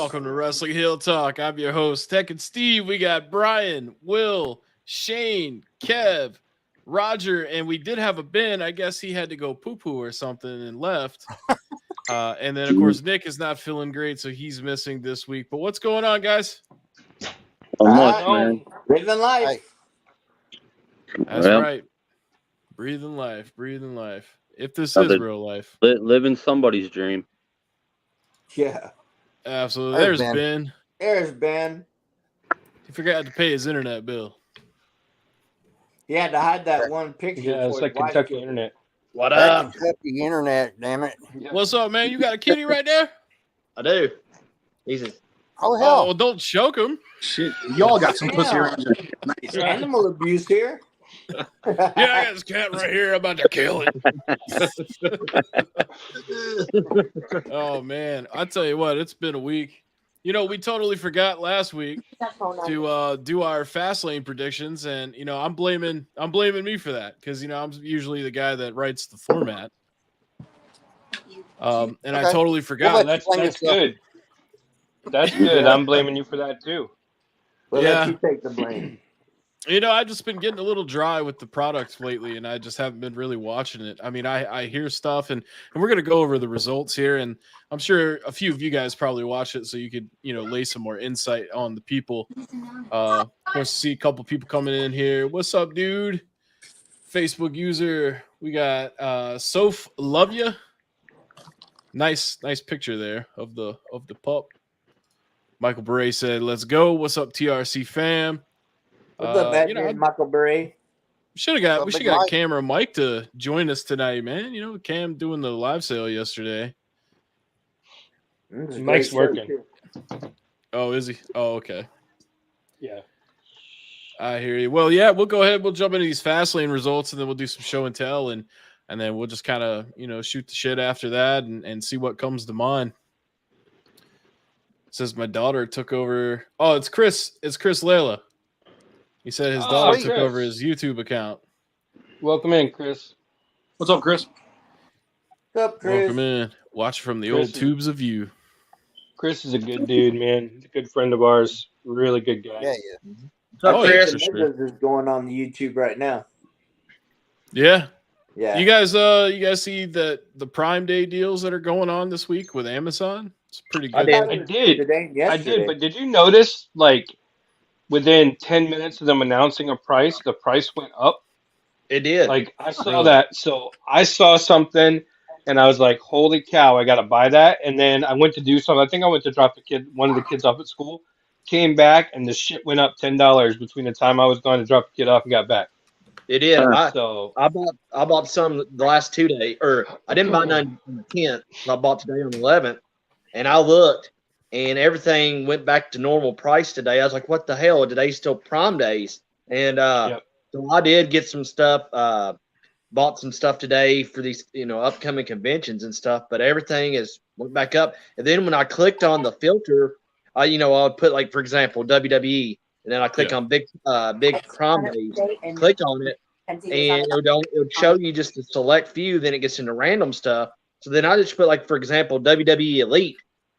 Welcome to Wrestling Hill Talk. I'm your host, Tech and Steve. We got Brian, Will, Shane, Kev, Roger, and we did have a Ben. I guess he had to go poo-poo or something and left. And then, of course, Nick is not feeling great, so he's missing this week. But what's going on, guys? Much, man. Living life. That's right. Breathing life. If this is real life. Living somebody's dream. Yeah. Absolutely. There's Ben. There's Ben. He forgot to pay his internet bill. He had to hide that one picture. Yeah, it's like Kentucky internet. What up? Kentucky internet, damn it. What's up, man? You got a kitty right there? I do. Easy. Oh, hell. Oh, don't choke him. Shit, y'all got some pussy around here. Nice. Animal abuse here. Yeah, I got this cat right here. I'm about to kill it. Oh, man. I tell you what, it's been a week. You know, we totally forgot last week to do our Fastlane predictions, and you know, I'm blaming me for that because you know I'm usually the guy that writes the format. And I totally forgot. That's good. That's good. I'm blaming you for that too. Well, let you take the blame. You know, I've just been getting a little dry with the products lately, and I just haven't been really watching it. I mean, I hear stuff, and we're going to go over the results here, and I'm sure a few of you guys probably watch it, so you could, you know, lay some more insight on the people. Of course, see a couple people coming in here. What's up, dude? Facebook user. We got Soph Love Ya. Nice picture there of the pup. Michael Bray said, "Let's go." What's up, TRC fam? What's up, Michael Bray? We should have got Camera Mike to join us tonight, man. You know, Cam doing the live sale yesterday. Mike's working. Oh, is he? Oh, okay. Yeah. I hear you. Well, yeah, we'll go ahead. We'll jump into these Fastlane results, and then we'll do some show and tell, and then we'll just kind of, you know, shoot the shit after that and see what comes to mind. It says my daughter took over. Oh, it's Chris. It's Chris Layla. He said his daughter took over his YouTube account. Welcome in, Chris. What's up, Chris? What's up, Chris? Welcome in. Watch from the old tubes of you. Chris is a good dude, man. He's a good friend of ours. Really good guy. Yeah. What's up, Chris? Yeah, sure. Is going on the YouTube right now. Yeah. Yeah. You guys see the Prime Day deals that are going on this week with Amazon? It's pretty good. I did, but did you notice, like, within 10 minutes of them announcing a price, the price went up? It did. Like, I saw that. So I saw something, and I was like, holy cow, I got to buy that. And then I went to do something. I think I went to drop one of the kids off at school, came back, and the shit went up $10 between the time I was going to drop the kid off and got back. It did. I I bought some the last 2 days, or I didn't buy none on the 10th. So I bought today on the 11th, and I looked, and everything went back to normal price today. I was like, "What the hell? Today's still Prime Days," and so I did get some stuff. Bought some stuff today for these, you know, upcoming conventions and stuff. But everything went back up. And then when I clicked on the filter, I would put, like, for example, WWE. And then I click on big Prime Days, click on it, and it would show you just a select few. Then it gets into random stuff. So then I just put, like, for example, WWE Elite,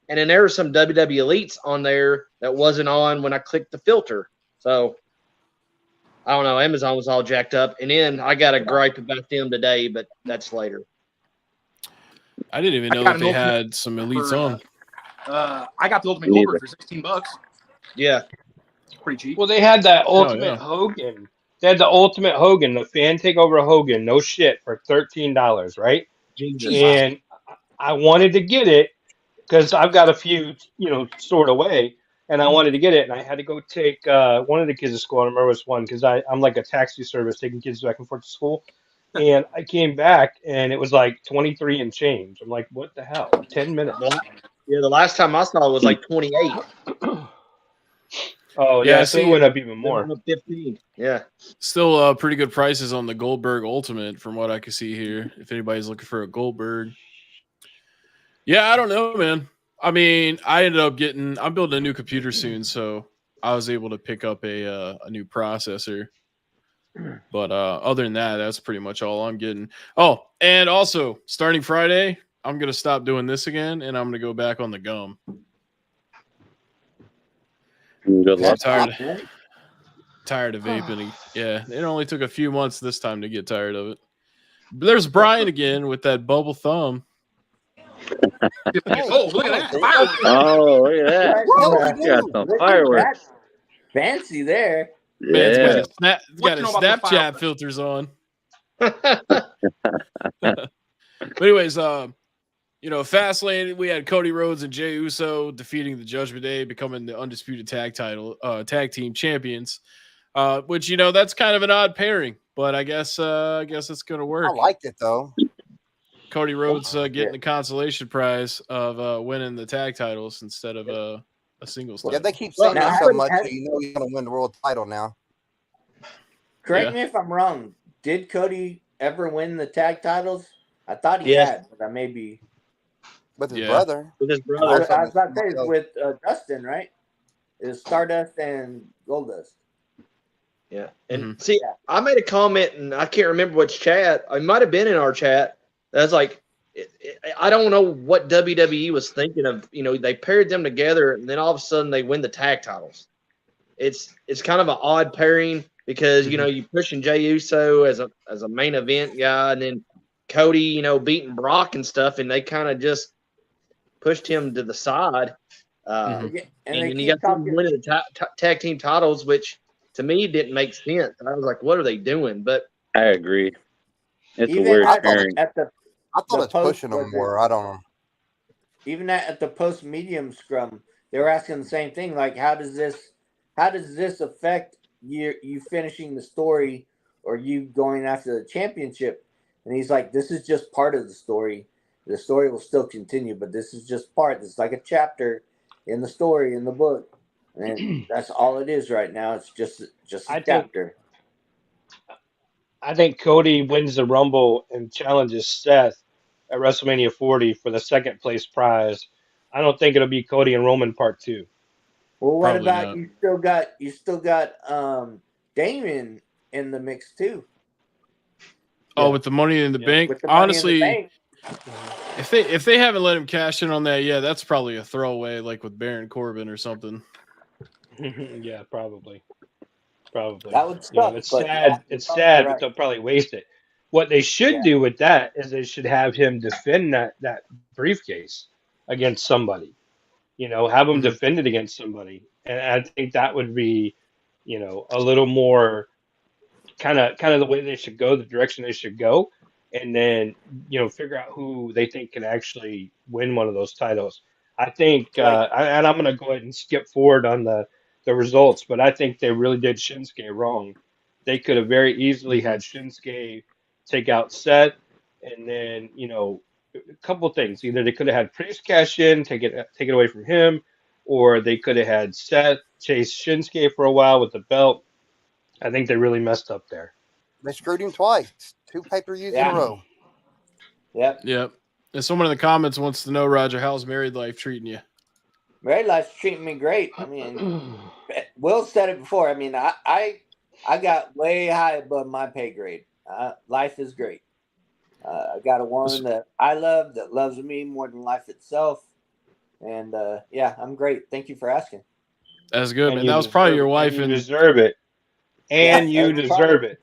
and then there were some WWE Elites on there that wasn't on when I clicked the filter. So I don't know. Amazon was all jacked up, and then I got a gripe about them today, but that's later. I didn't even know that they had some Elites on. I got the Ultimate Goldberg for $16. Yeah. Pretty cheap. Well, they had that Ultimate Hogan. They had the Ultimate Hogan, the fan takeover Hogan, no shit, for $13, right? Jesus. And I wanted to get it because I've got a few, stored away, and I wanted to get it, and I had to go take one of the kids to school. I don't remember which one because I'm like a taxi service taking kids back and forth to school. And I came back, and it was like 23 and change. I'm like, what the hell? 10 minutes. Yeah, the last time I saw it was like 28. Oh, yeah, so it went up even more. 15. Yeah. Still pretty good prices on the Goldberg Ultimate from what I can see here, if anybody's looking for a Goldberg. Yeah, I don't know, man. I mean, I ended up I'm building a new computer soon, so I was able to pick up a new processor. But other than that, that's pretty much all I'm getting. Oh, and also, starting Friday, I'm going to stop doing this again, and I'm going to go back on the gum. Good luck. Tired of vaping. Yeah, it only took a few months this time to get tired of it. But there's Brian again with that bubble thumb. Oh, look at that. Dave. Fireworks. Oh, look at that. What You got some Look at fireworks. that. Fancy there. Man, it's Yeah. got his What you know about those Snapchat fireworks? filters on. But anyways, Fastlane, we had Cody Rhodes and Jey Uso defeating the Judgment Day, becoming the undisputed tag team champions. Which that's kind of an odd pairing, but I guess it's gonna work. I liked it though. Cody Rhodes getting the consolation prize of winning the tag titles instead of a singles Yeah, title. they keep saying Now, that so has- much, has- so you know he's gonna win the world title now. Correct me if I'm wrong. Did Cody ever win the tag titles? I thought he Yes. had, but I may be. With his Yeah. brother. With his I brother. was about to say it's with Dustin, right? It's Stardust and Goldust. Yeah. And see, I made a comment, and I can't remember which chat. I might have been in our chat. That's like, I don't know what WWE was thinking of. They paired them together, and then all of a sudden they win the tag titles. It's kind of an odd pairing because you pushing Jey Uso as a main event guy, and then Cody, beating Brock and stuff, and they kind of just pushed him to the side. And And you got them winning the tag team titles, which to me didn't make sense. I was like, what are they doing? But I agree. It's even a weird at pairing. I the thought it's post pushing them was more. I don't know. even at the post medium scrum, they were asking the same thing. Like, how does this affect you finishing the story or you going after the championship? And he's like, this is just part of the story. The story will still continue, but this is just part. It's like a chapter in the story in the book, and that's all it is right now. It's just a chapter. I think Cody wins the Rumble and challenges Seth at WrestleMania 40 for the second place prize. I don't think it'll be Cody and Roman part 2. Well, what Probably about not. you still got Damon in the mix too? Oh, with the Money in the Bank. With the Money in the Honestly, Bank. if they haven't let him cash in on that, yeah, that's probably a throwaway, like with Baron Corbin or something. Yeah, probably. That would suck. It's but sad. yeah, It's you're sad, right. but they'll probably waste it. What they should do with that is they should have him defend that briefcase against somebody. Have him defend it against somebody, and I think that would be, a little more kind of the way they should go, the direction they should go, and then figure out who they think can actually win one of those titles. I think, and I'm going to go ahead and skip forward on the results, but I think they really did Shinsuke wrong. They could have very easily had Shinsuke take out Seth, and then a couple of things. Either they could have had Priest cash in, take it away from him, or they could have had Seth chase Shinsuke for a while with the belt. I think they really messed up there. They screwed him twice. 2 pay-per-views in a row. Yep. And someone in the comments wants to know, Roger, how's married life treating you? Married life's treating me great. I mean, Will said it before. I mean, I got way high above my pay grade. Life is great. I got a woman that I love that loves me more than life itself. And yeah, I'm great. Thank you for asking. That's good, man. That was probably your wife. You deserve it. And Yeah, you deserve it.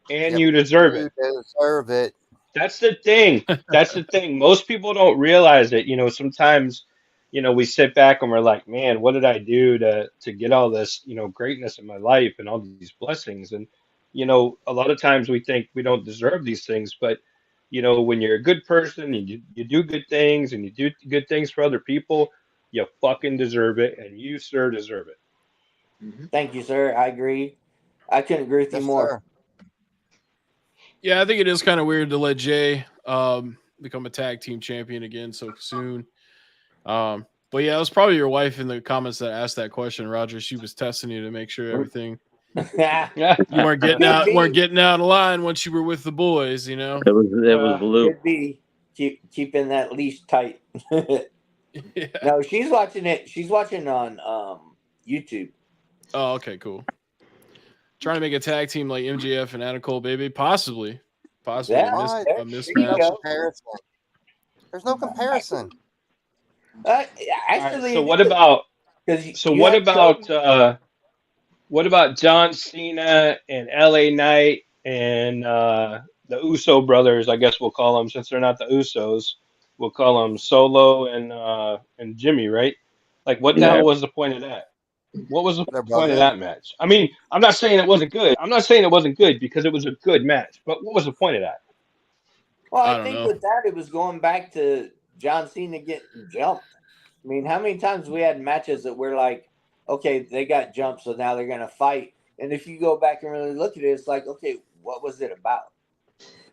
And you deserve it. You deserve it. That's the thing. That's the thing. Most people don't realize it. Sometimes, we sit back and we're like, man, what did I do to get all this, greatness in my life and all these blessings? And, a lot of times we think we don't deserve these things. But, when you're a good person and you do good things and you do good things for other people, you fucking deserve it. And you, sir, deserve it. Thank you, sir. I agree. I couldn't agree with you more. Sir. Yeah, I think it is kind of weird to let Jay become a tag team champion again so soon. But yeah, it was probably your wife in the comments that asked that question, Roger. She was testing you to make sure everything you weren't getting out of line once you were with the boys. It was Luke. Could be keeping that leash tight. Yeah. No, she's watching it. She's watching on YouTube. Oh, okay, cool. Trying to make a tag team like MJF and Adam Cole, baby, possibly. Yeah, A There's mismatch. no comparison. There's no comparison. Actually, So what about Because So what about John Cena and LA Knight and the Uso brothers? I guess we'll call them, since they're not the Usos. We'll call them Solo and Jimmy, right? Like, what the Yeah. hell was the point of that? What was the They're point of brothers. that match? I mean, I'm not saying it wasn't good. I'm not saying it wasn't good because it was a good match. But what was the point of that? Well, I I don't think know. with that, it was going back to John Cena getting jumped. I mean, how many times we had matches that we're like, okay, they got jumped, so now they're going to fight. And if you go back and really look at it, it's like, okay, what was it about?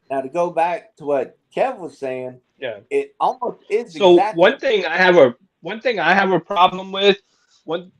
Now, to go back to what Kev was saying, Yeah. it almost is So exactly. one thing I have a problem with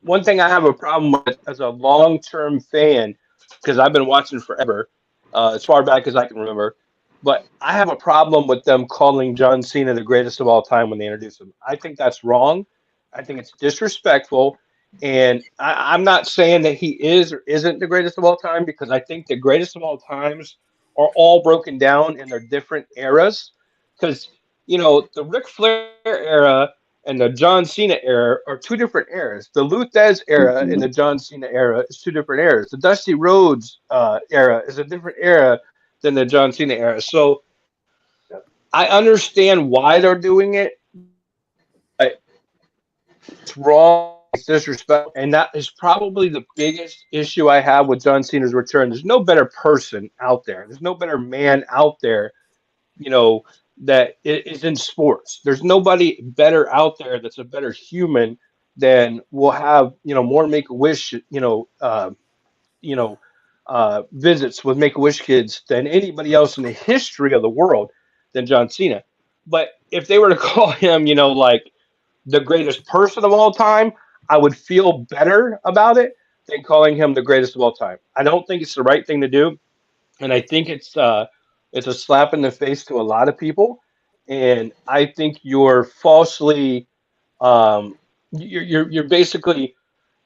one thing I have a problem with as a long-term fan, because I've been watching forever, as far back as I can remember. But I have a problem with them calling John Cena the greatest of all time when they introduce him. I think that's wrong. I think it's disrespectful. And I'm not saying that he is or isn't the greatest of all time, because I think the greatest of all times are all broken down in their different eras. Because, the Ric Flair era and the John Cena era are two different eras. The Luthez era and the John Cena era is two different eras. The Dusty Rhodes era is a different era than the John Cena era. So I understand why they're doing it, but it's wrong. It's disrespectful, and that is probably the biggest issue I have with John Cena's return. There's no better person out there. There's no better man out there, that is in sports. There's nobody better out there that's a better human than will have, more Make-A-Wish, visits with Make-A-Wish kids than anybody else in the history of the world than John Cena. But if they were to call him, like the greatest person of all time, I would feel better about it than calling him the greatest of all time. I don't think it's the right thing to do, and I think it's a slap in the face to a lot of people. And I think you're falsely, you're basically,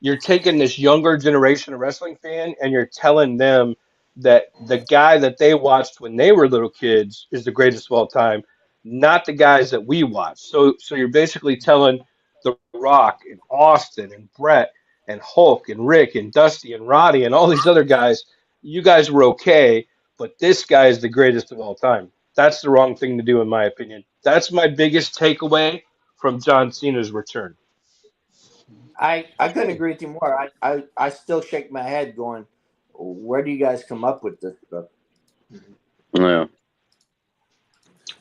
you're taking this younger generation of wrestling fan and you're telling them that the guy that they watched when they were little kids is the greatest of all time, not the guys that we watch. So you're basically telling The Rock and Austin and Brett and Hulk and Rick and Dusty and Roddy and all these other guys, you guys were okay, but this guy is the greatest of all time. That's the wrong thing to do, in my opinion. That's my biggest takeaway from John Cena's return. I couldn't agree with you more. I still shake my head going, where do you guys come up with this stuff? Yeah.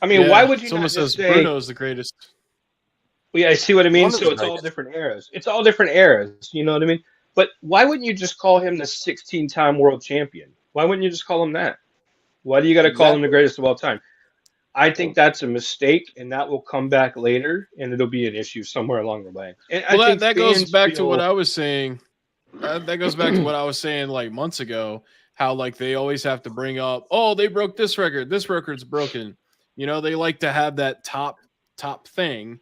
I mean, why would you someone not says just say, Bruno's the greatest? well, yeah, I see what I mean? One of So the it's all greatest. different eras. It's all different eras, you know what I mean? But why wouldn't you just call him the 16-time world champion? Why wouldn't you just call him that? Why do you got to call him the Exactly. greatest of all time? I think that's a mistake, and that will come back later, and it'll be an issue somewhere along the way. And I Well, think that goes fans back to what feel, I was saying. That goes back to what I was saying like months ago. How like they always have to bring up, oh, they broke this record. This record's broken. They like to have that top thing.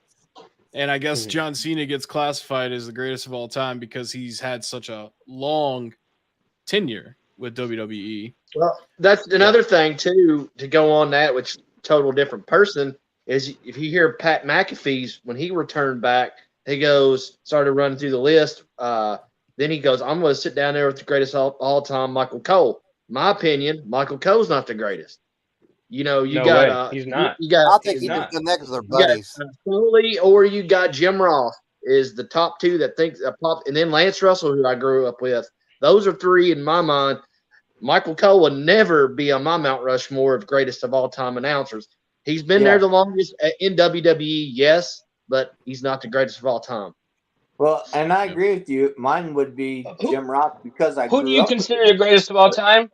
And I guess John Cena gets classified as the greatest of all time because he's had such a long tenure with WWE. Well, that's another thing too to go on that, which total different person is if you hear Pat McAfee's when he returned back, he started running through the list. Then he goes, I'm going to sit down there with the greatest all time, Michael Cole. My opinion, Michael Cole's not the greatest. You no got way, he's not. you got I think He's he not. did the next. They're you got buddies. Foley or you got Jim Ross is the top two that think pop, and then Lance Russell, who I grew up with. Those are three in my mind. Michael Cole will never be on my Mount Rushmore of greatest of all time announcers. He's been there the longest in WWE, yes, but he's not the greatest of all time. Well, and I agree with you. Mine would be Jim Ross because I Who do grew you up with consider him. the greatest of all time?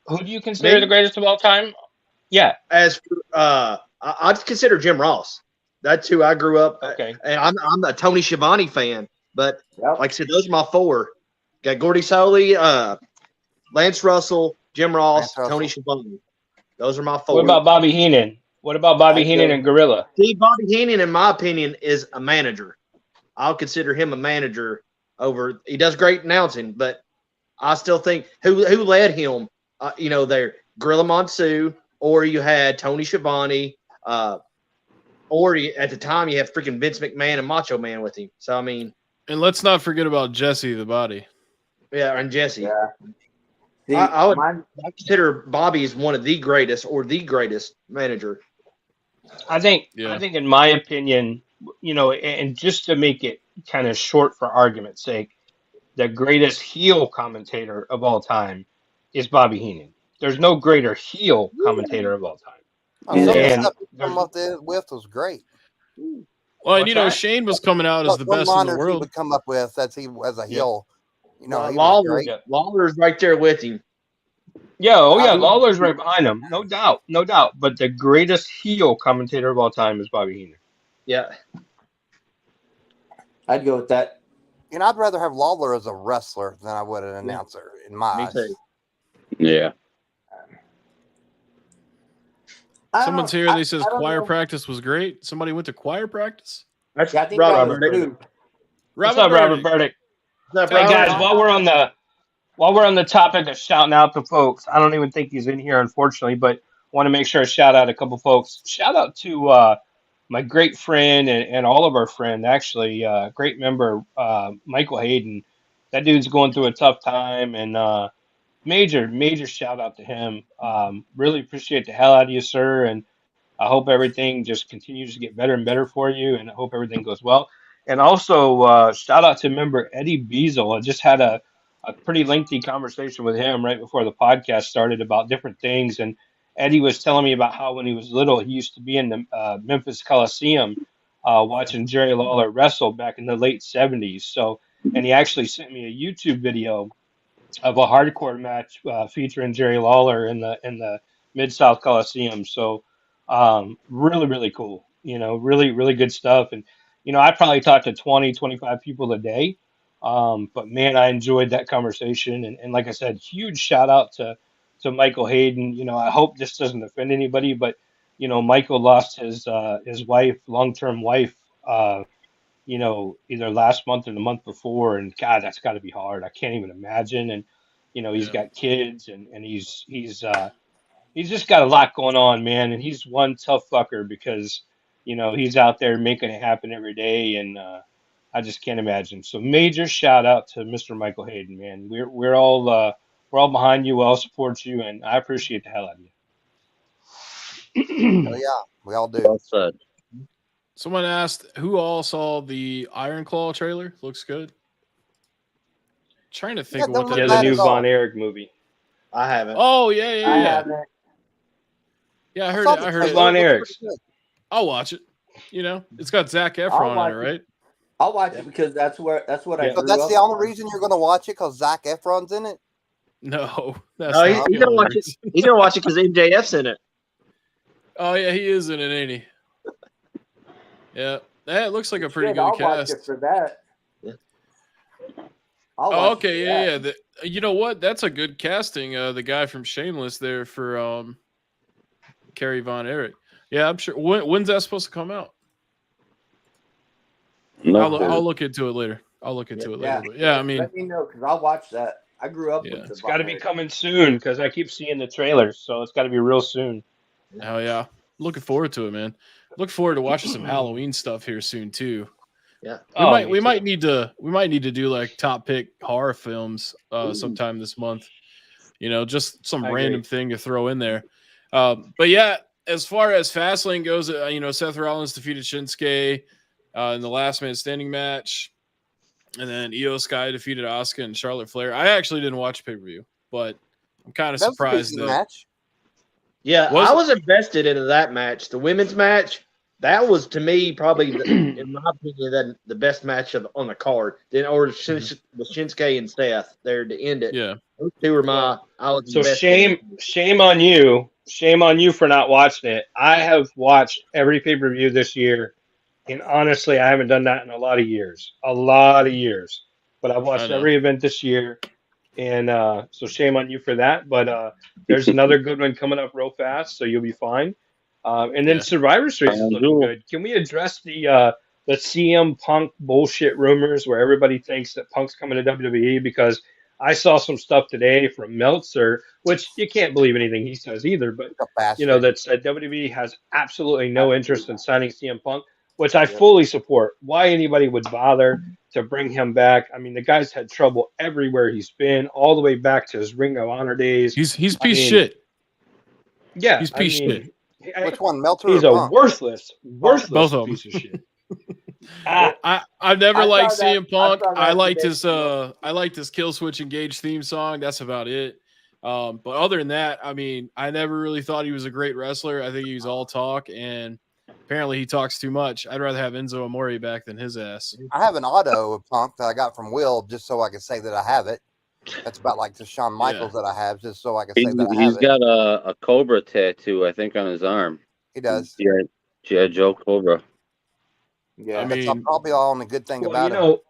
Who do you consider the Me? greatest of all time? Yeah. As I'd consider Jim Ross. That's who I grew up. Okay. And I'm a Tony Schiavone fan, but Yep. like I said, those are my four. Got Gordy Soley, Lance Russell, Jim Ross, Lance Russell. Tony Schiavone. Those are my four. What about Bobby Heenan? What about Bobby Heenan and Gorilla? See, Bobby Heenan, in my opinion, is a manager. I'll consider him a manager over. He does great announcing, but I still think who led him. There Gorilla Monsoon, or you had Tony Schiavone, or at the time you have freaking Vince McMahon and Macho Man with him. So I mean, And let's not forget about Jesse the Body. Yeah, and Jesse. Yeah. See, I would mine, consider Bobby as one of the greatest or the greatest manager. I think Yeah. in my opinion, and just to make it kind of short for argument's sake, the greatest heel commentator of all time is Bobby Heenan. There's no greater heel commentator of all time. Some of the Yeah. stuff he there's come up there with was great. Well, and What's you know, that? Shane was coming out as the Some best in the liners he world. would come up with as a heel. He was Lawler, great. Lawler's right there with him. Yeah, Lawler's right behind him, no doubt. But the greatest heel commentator of all time is Bobby Heenan. Yeah. I'd go with that. And I'd rather have Lawler as a wrestler than I would an announcer in my Me eyes. too. Yeah. Someone's here. They says I don't choir know. practice was great. Somebody went to choir practice. That's Yeah, I think that Robert was Burdick. Drew. What's up, Robert Burdick? What's up, Hey Robert? guys, while we're on the topic of shouting out to folks, I don't even think he's in here, unfortunately, but want to make sure I shout out a couple folks. Shout out to my great friend and all of our friend, actually, great member, Michael Hayden. That dude's going through a tough time, and major shout out to him. Really appreciate the hell out of you, sir, and I hope everything just continues to get better and better for you, and I hope everything goes well. And also, shout out to member Eddie Beazle. I just had a pretty lengthy conversation with him right before the podcast started about different things. And Eddie was telling me about how when he was little, he used to be in the Memphis Coliseum watching Jerry Lawler wrestle back in the late 70s. So, and he actually sent me a YouTube video of a hardcore match featuring Jerry Lawler in the Mid-South Coliseum. So really cool, really good stuff. And I probably talked to 20-25 people a day, but man, I enjoyed that conversation. And like I said, huge shout out to Michael Hayden. I hope this doesn't offend anybody, but Michael lost his wife, long-term wife, either last month or the month before, and God, that's got to be hard. I can't even imagine. And he's got kids, and he's just got a lot going on, man. And he's one tough fucker because he's out there making it happen every day, and I just can't imagine. So major shout out to Mr. Michael Hayden, man. We're all behind you, we all support you, and I appreciate the hell out of you. Oh yeah, we all do. Well said. Someone asked who all saw the Iron Claw trailer. Looks good. Trying to think Yeah, of what don't that Yeah, look the bad is. new at all. Von Erich movie. I haven't. Oh I yeah. haven't. Yeah, I heard saw it. the I heard trailer. it. Von It looks Erich's. pretty good. I'll watch it. It's got Zach I'll Efron watch in it, it. right? I'll watch it because that's what I Yeah. So grew that's up the only on. reason you're going to watch it because Zach Efron's in it. No, that's No, not he's the gonna only watch it. reason. He's gonna watch it because MJF's in it. Oh yeah, he is in it, ain't he? Yeah, that looks like a pretty Shit, good I'll watch cast. it for that. Yeah. I'll Oh, watch okay, it for yeah. that. You know what? That's a good casting. The guy from Shameless there for Kerry Von Erich. Yeah, I'm sure. When's that supposed to come out? No, I'll look into it later. Yeah. But yeah, I mean, Let me know because I'll watch that. I grew up Yeah. with the It's got to be Von Erich. coming soon because I keep seeing the trailers, so it's got to be real soon. hell yeah. Looking forward to it, man. Look forward to watching some Halloween stuff here soon too. Yeah. We might need to do like top pick horror films sometime this month. Just some I agree. random thing to throw in there. But yeah, as far as Fastlane goes, Seth Rollins defeated Shinsuke in the last man standing match, and then Io Sky defeated Asuka and Charlotte Flair. I actually didn't watch pay-per-view, but I'm kind of That was a surprised decent that match. Yeah, Was I it? was invested into that match. The women's match, that was to me probably, in my opinion, the best match on the card. Then over with Shinsuke and Seth there to end it. yeah. Those two were I was So invested. shame on you. Shame on you for not watching it. I have watched every pay-per-view this year, and honestly, I haven't done that in a lot of years. But I've I watched know. every event this year, and so shame on you for that. But there's another good one coming up real fast, so you'll be fine. And then Yeah. Survivor Series is looking good. Can we address the CM Punk bullshit rumors where everybody thinks that Punk's coming to WWE? Because I saw some stuff today from Meltzer, which you can't believe anything he says either, but A bastard. that said WWE has absolutely no interest in signing CM Punk, which I fully support. Why anybody would bother to bring him back. I mean, the guy's had trouble everywhere he's been, all the way back to his Ring of Honor days. He's piece I mean, shit. yeah, He's I piece shit. mean, Which one, Melter he's or a Punk? worthless Both of them. piece of shit. Ah, I've never I liked saw that- CM Punk. I saw I that liked today. his Kill Switch Engage theme song. That's about it. But other than that, I mean, I never really thought he was a great wrestler. I think he was all talk, and apparently he talks too much. I'd rather have Enzo Amore back than his ass. I have an auto of Punk that I got from Will just so I can say that I have it. That's about like the Shawn Michaels that I have, just so I can say that I have He's it. got a Cobra tattoo, I think, on his arm. He does. G.I. Joe Cobra. Yeah. I That's mean, probably all the good thing well, about you him. know,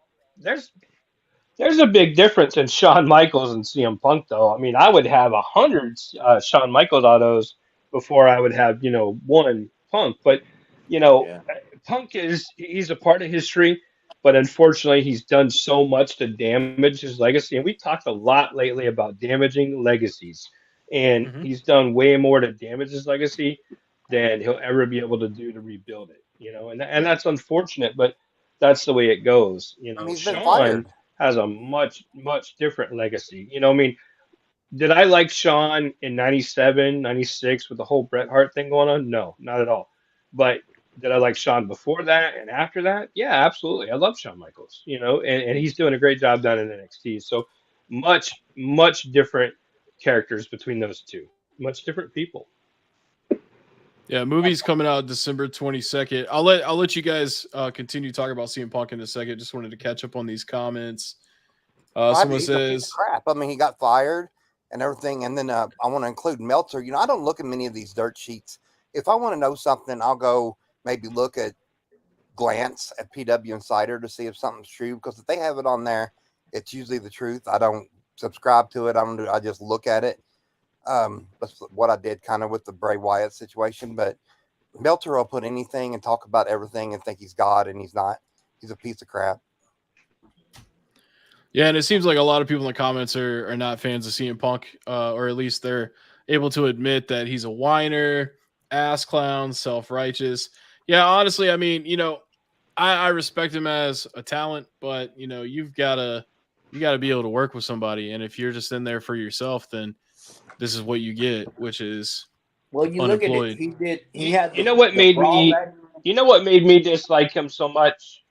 there's a big difference in Shawn Michaels and CM Punk, though. I mean, I would have 100 Shawn Michaels autos before I would have, one Punk. But, Yeah. Punk he's a part of history, but unfortunately, he's done so much to damage his legacy. And we talked a lot lately about damaging legacies, and Mhm. he's done way more to damage his legacy than he'll ever be able to do to rebuild it. And that's unfortunate, but that's the way it goes. I mean, he's been Shawn fired. has a much, much different legacy. I mean, did I like Shawn in 97, 96 with the whole Bret Hart thing going on? No, not at all. But did I like Shawn before that and after that? Yeah, absolutely. I love Shawn Michaels, and he's doing a great job down in NXT. So much, much different characters between those two, much different people. Yeah, movie's coming out December 22nd. I'll let you guys continue talking about CM Punk in a second. Just wanted to catch up on these comments. Someone He's a piece says, of crap. I mean, he got fired and everything. And then I want to include Meltzer. I don't look at many of these dirt sheets. If I want to know something, I'll go maybe glance at PW Insider to see if something's true. Because if they have it on there, it's usually the truth. I don't subscribe to it. I just look at it. That's what I did kind of with the Bray Wyatt situation. But Meltzer will put anything and talk about everything and think he's God, and he's not. He's a piece of crap. yeah, and it seems like a lot of people in the comments are not fans of CM Punk, or at least they're able to admit that he's a whiner, ass clown, self-righteous. Yeah, honestly, I mean, I respect him as a talent, but you gotta be able to work with somebody, and if you're just in there for yourself, then this is what you get, which is Well, you unemployed. look at it. He had. You know what made me dislike him so much?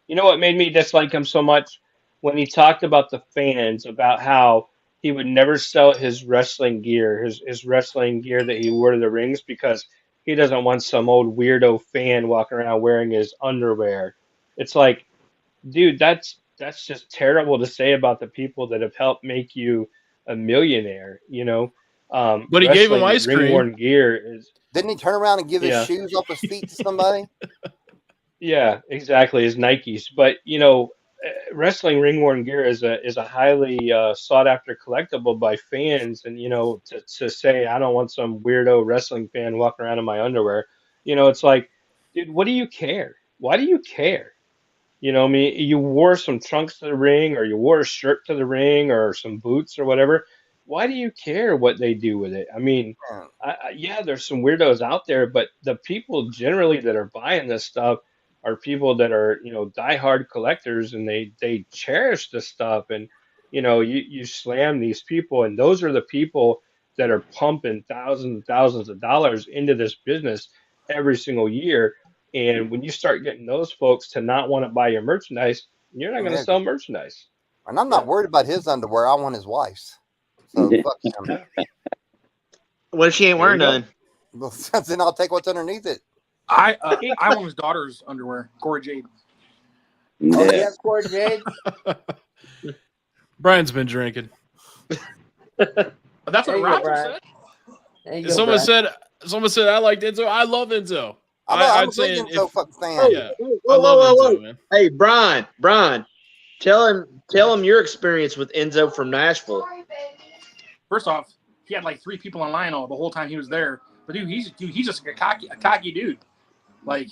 You know what made me dislike him so much? When he talked about the fans, about how he would never sell his wrestling gear, his wrestling gear that he wore to the rings, because he doesn't want some old weirdo fan walking around wearing his underwear. It's like, dude, that's just terrible to say about the people that have helped make you a millionaire. But he gave him Wrestling ice cream. ring-worn gear is. Didn't he turn around and give his Yeah. shoes off his feet to somebody? Yeah, exactly, his Nikes. But wrestling ring-worn gear is a highly sought after collectible by fans, and to say I don't want some weirdo wrestling fan walking around in my underwear, it's like, dude, what do you care? Why do you care? I mean, you wore some trunks to the ring, or you wore a shirt to the ring, or some boots or whatever. Why do you care what they do with it? I mean, yeah, there's some weirdos out there, but the people generally that are buying this stuff are people that are, diehard collectors, and they cherish the stuff. And you slam these people, and those are the people that are pumping thousands and thousands of dollars into this business every single year. And when you start getting those folks to not want to buy your merchandise, you're not going to sell merchandise. And I'm not worried about his underwear. I want his wife's. So fuck him. What if she ain't wearing none? Well, then I'll take what's underneath it. I want his daughter's underwear, Corey Jade. Oh, Yeah. yeah, Corey Jade. Brian's been drinking. But that's There what you go, Roger Brian. said. There you go, Someone Brian. said I liked Enzo. I love Enzo. I'm I'd say saying so fucking fan. yeah, I love Enzo, man. Hey, Brian, tell him your experience with Enzo from Nashville. First off, he had like 3 people in line all the whole time he was there. But dude, he's just a cocky dude. Like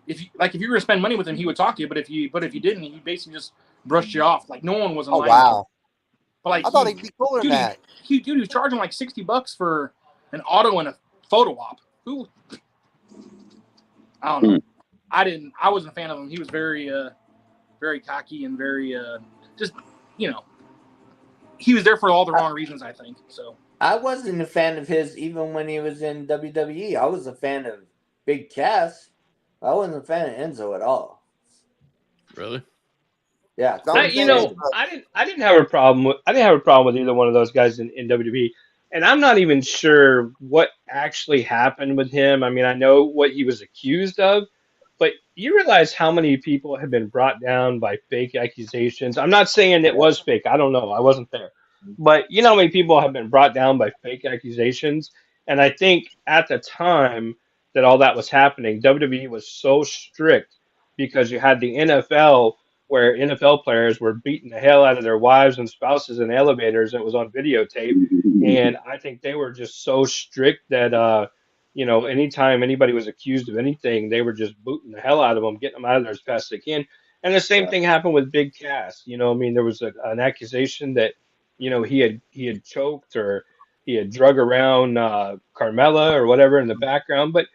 if you were to spend money with him, he would talk to you. But if you didn't, he basically just brushed you off. Like no one was in line. Wow. But like I thought he'd be cooler than that. He was charging like $60 for an auto and a photo op. Who? I don't know. I wasn't a fan of him. He was very very cocky and very just he was there for all the wrong reasons, I think. So I wasn't a fan of his even when he was in WWE. I was a fan of Big Cass. I wasn't a fan of Enzo at all. Really? Yeah, Don't I think it's I didn't have a problem with either one of those guys in WWE, and I'm not even sure what actually happened with him. I mean, I know what he was accused of, but you realize how many people have been brought down by fake accusations. I'm not saying it was fake. I don't know. I wasn't there, but you know how many people have been brought down by fake accusations, and I think at the time that all that was happening, WWE was so strict because you had the NFL where NFL players were beating the hell out of their wives and spouses in elevators. It was on videotape. And I think they were just so strict that, anytime anybody was accused of anything, they were just booting the hell out of them, getting them out of there as fast as they can. And the same thing happened with Big Cass. There was an accusation that, he had choked or he had drug around Carmella or whatever in the background. But,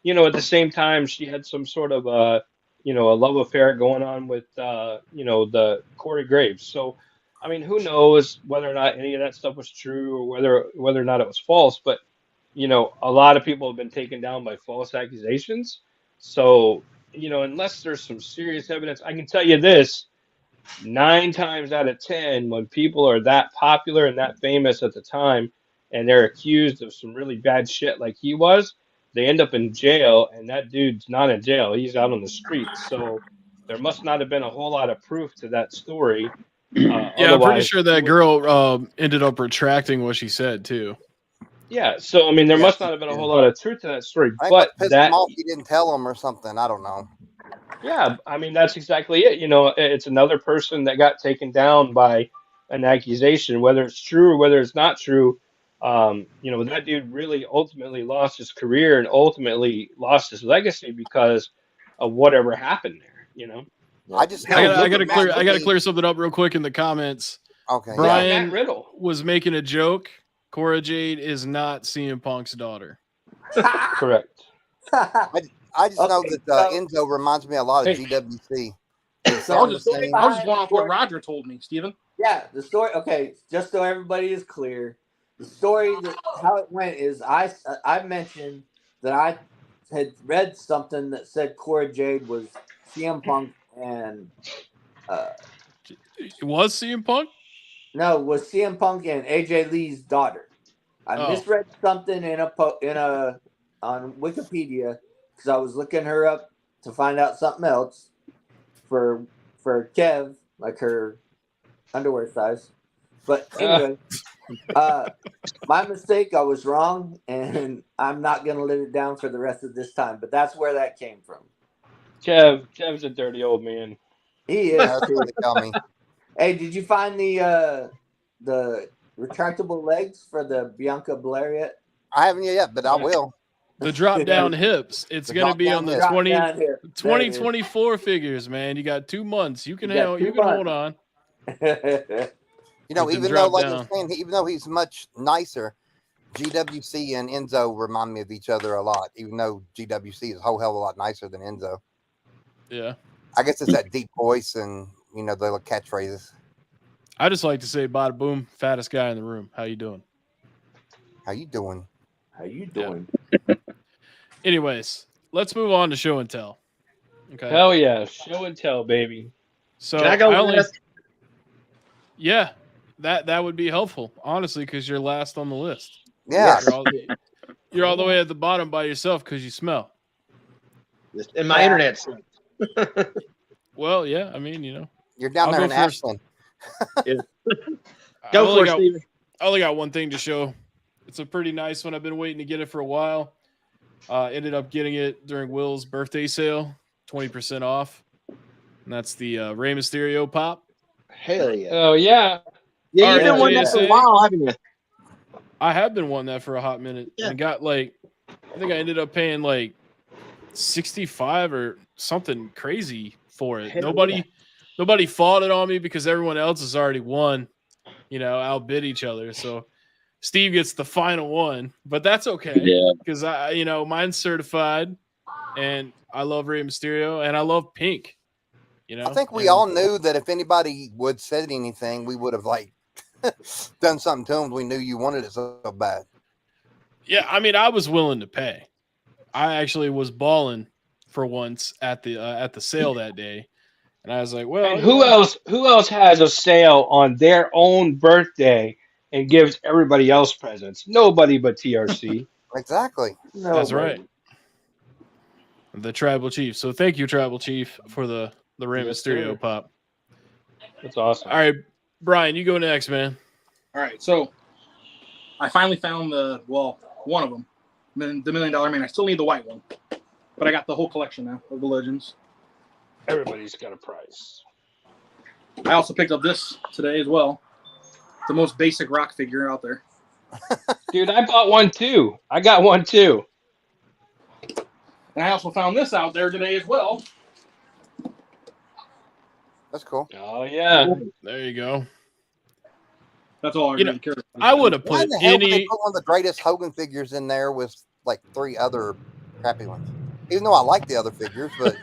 at the same time, she had some sort of a love affair going on with, the Corey Graves. So, I mean, who knows whether or not any of that stuff was true or whether or not it was false. But, a lot of people have been taken down by false accusations. So, unless there's some serious evidence, I can tell you this, 9 times out of 10, when people are that popular and that famous at the time and they're accused of some really bad shit like he was, they end up in jail, and that dude's not in jail. He's out on the streets. So there must not have been a whole lot of proof to that story. Yeah, I'm pretty sure that girl ended up retracting what she said too. Yeah, so I mean, there must not have been a whole lot of truth to that story. I think But what pissed him off, he didn't tell him or something. I don't know. Yeah, I mean, that's exactly it. It's another person that got taken down by an accusation, whether it's true or whether it's not true. That dude really ultimately lost his career and ultimately lost his legacy because of whatever happened there. I just know. I gotta clear something up real quick in the comments. Okay. Brian Matt Riddle was making a joke. Cora Jade is not CM Punk's daughter. correct. I just know that Enzo reminds me a lot of Hey. GWC. I was just going off what Roger told me, Steven. Yeah, the story. Okay, just so everybody is clear, the story how it went is I mentioned that I had read something that said Cora Jade was CM Punk and It was CM Punk? no, was CM Punk and AJ Lee's daughter. I misread something on Wikipedia because I was looking her up to find out something else for Kev, like her underwear size. But anyway, my mistake. I was wrong, and I'm not gonna let it down for the rest of this time. But that's where that came from. Kev's a dirty old man. He is. That's what they tell me. Hey, did you find the retractable legs for the Bianca Belair yet? I haven't yet, but I will. The drop down hips. It's going to be on the 2024 figures, man. You got 2 months. You can hold on. Even though, like I was saying, even though he's much nicer, GWC and Enzo remind me of each other a lot. Even though GWC is a whole hell of a lot nicer than Enzo. Yeah, I guess it's that deep voice and the little catchphrases. I just like to say, "Bada boom, fattest guy in the room. How you doing? How you doing? How you doing?" Anyways, let's move on to show and tell. Okay. Hell yeah, show and tell, baby. So Can I go last? Yeah, that would be helpful, honestly, because you're last on the list. Yeah. You're all the way at the bottom by yourself because you smell. And my internet. Well, yeah, I mean, You're down there in Ashland. Go for it, Steven. I only got one thing to show. It's a pretty nice one. I've been waiting to get it for a while. Ended up getting it during Will's birthday sale, 20% off. And that's the Rey Mysterio pop. Hell yeah. Oh, yeah. Yeah, you've been wanting that for a while, haven't you? I have been wanting that for a hot minute. Yeah. And got I think I ended up paying like $65 or something crazy for it. Hell Nobody fought it on me because everyone else has already won, outbid each other. So Steve gets the final one, but that's okay. Yeah. Because mine's certified and I love Rey Mysterio and I love pink. You know, I think we And- all knew that if anybody would said anything, we would have like done something to them. We knew you wanted it so bad. Yeah, I mean, I was willing to pay. I actually was balling for once at the sale that day, and I was like, well, And you know, who else has a sale on their own birthday and gives everybody else presents? Nobody but TRC. Exactly. that's Nobody. right, the Tribal Chief. So thank you, Tribal Chief, for the Rey Yes, Mysterio sir. pop. That's awesome. All right, Brian, you go next, man. All right, so I finally found one of them, the $1 Million Man. I still need the white one, but I got the whole collection now of the Legends. Everybody's got a price. I also picked up this today as well. The most basic rock figure out there. Dude, I bought one too. I got one too. And I also found this out there today as well. That's cool. Oh yeah. There you go. That's all I You know, really care about. I would have Why put in the hell would they any. put one of the greatest Hogan figures in there with like 3 other crappy ones? Even though I like the other figures, but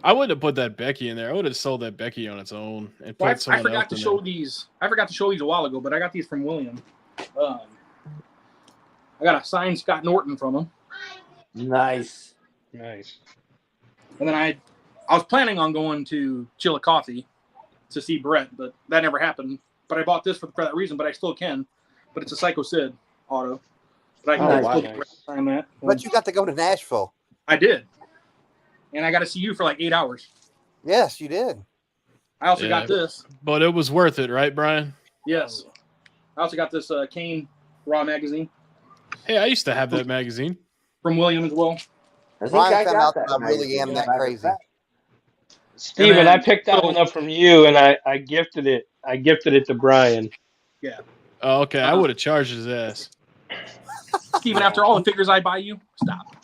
I wouldn't have put that Becky in there. I would have sold that Becky on its own and put Well, I someone forgot else to in show there. these. I forgot to show these a while ago, but I got these from William. I got a signed Scott Norton from him, Nice. Nice. and then I was planning on going to Chillicothe to see Brett, but that never happened. But I bought this for that reason, but I still can. But it's a Psycho Sid auto. But I can Oh, still wow. get sign that. but you got to go to Nashville. I did, and I got to see you for like 8 hours. Yes, you did. I also Yeah. got this. But it was worth it, right, Brian? Yes, I also got this Kane Raw magazine Hey, I used to have that magazine. from William as well. I think Brian I found got out that. that I really am magazine, that matter of crazy. fact. Steven, then- I picked that so- one up from you and I gifted it. I gifted it to Brian. Oh, okay. I would have charged his ass. Steven, after all the figures I buy you, stop.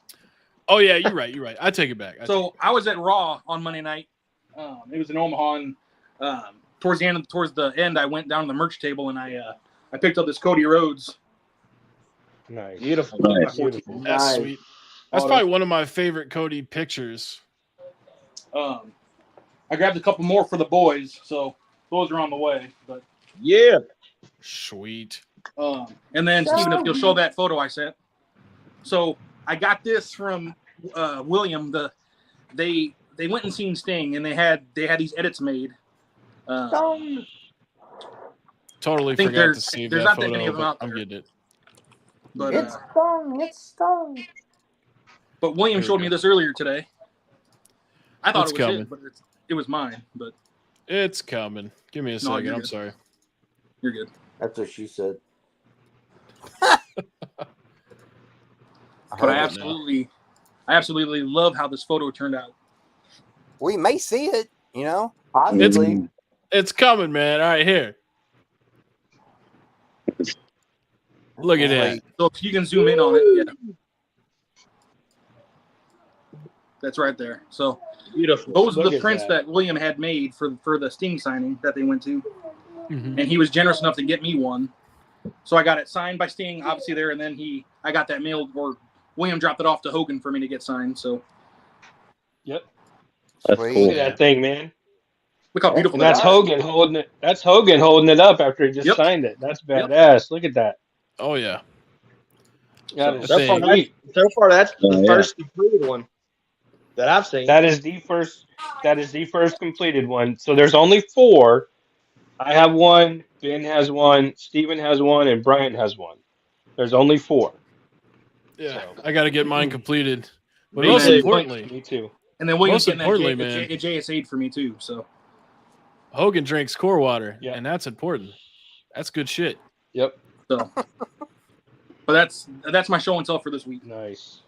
Oh yeah, you're right. You're right. I take it back. So I was at Raw on Monday night. It was in Omaha, and towards the end, I went down to the merch table and I picked up this Cody Rhodes. Nice. Beautiful. Nice. Beautiful. That's Nice. sweet. That's Auto. probably one of my favorite Cody pictures. I grabbed a couple more for the boys, so those are on the way. But Yeah. Sweet. and then Steven, if you'll show that photo I sent. So I got this from William. They went and seen Sting, and they had these edits made. Stone. Totally I think forgot to save there's that not that many photo, of them but out I'm there. getting it. But It's Stone. It's Stone. but William Here we showed go. me this earlier today. I thought It's it was coming. his, but it was mine. But It's coming. Give me a second. you're I'm good. sorry. you're good. That's what she said. I But heard I it. absolutely love how this photo turned out. We may see it, you know. Possibly. It's coming, man. All right, here. Look at that. So if you can zoom in on it, yeah. That's right there. So Beautiful. those are Look the at prints that. that William had made for the Sting signing that they went to, Mhm. and he was generous enough to get me one. So I got it signed by Sting, obviously there, and then I got that mailed, or William dropped it off to Hogan for me to get signed. So Yep. That's Sweet. cool. Look at that thing, man. look how beautiful And that that's is. Hogan holding it. That's Hogan holding it up after he just Yep. signed it. That's Yep. badass. Look at that. Oh yeah. That is So far, sweet. so far, that's the Oh, yeah. first completed one that I've seen. That is the first. That is the first completed one. So there's only 4. I have one. Ben has one. Steven has one, and Brian has one. There's only 4. Yeah. So- I got to get mine completed. But Me most too. importantly, Me too. And then William's Most getting that importantly, man. JS8 for me too. So Hogan drinks core water, Yeah. and that's important. That's good shit. Yep. but that's my show and tell for this week. Nice.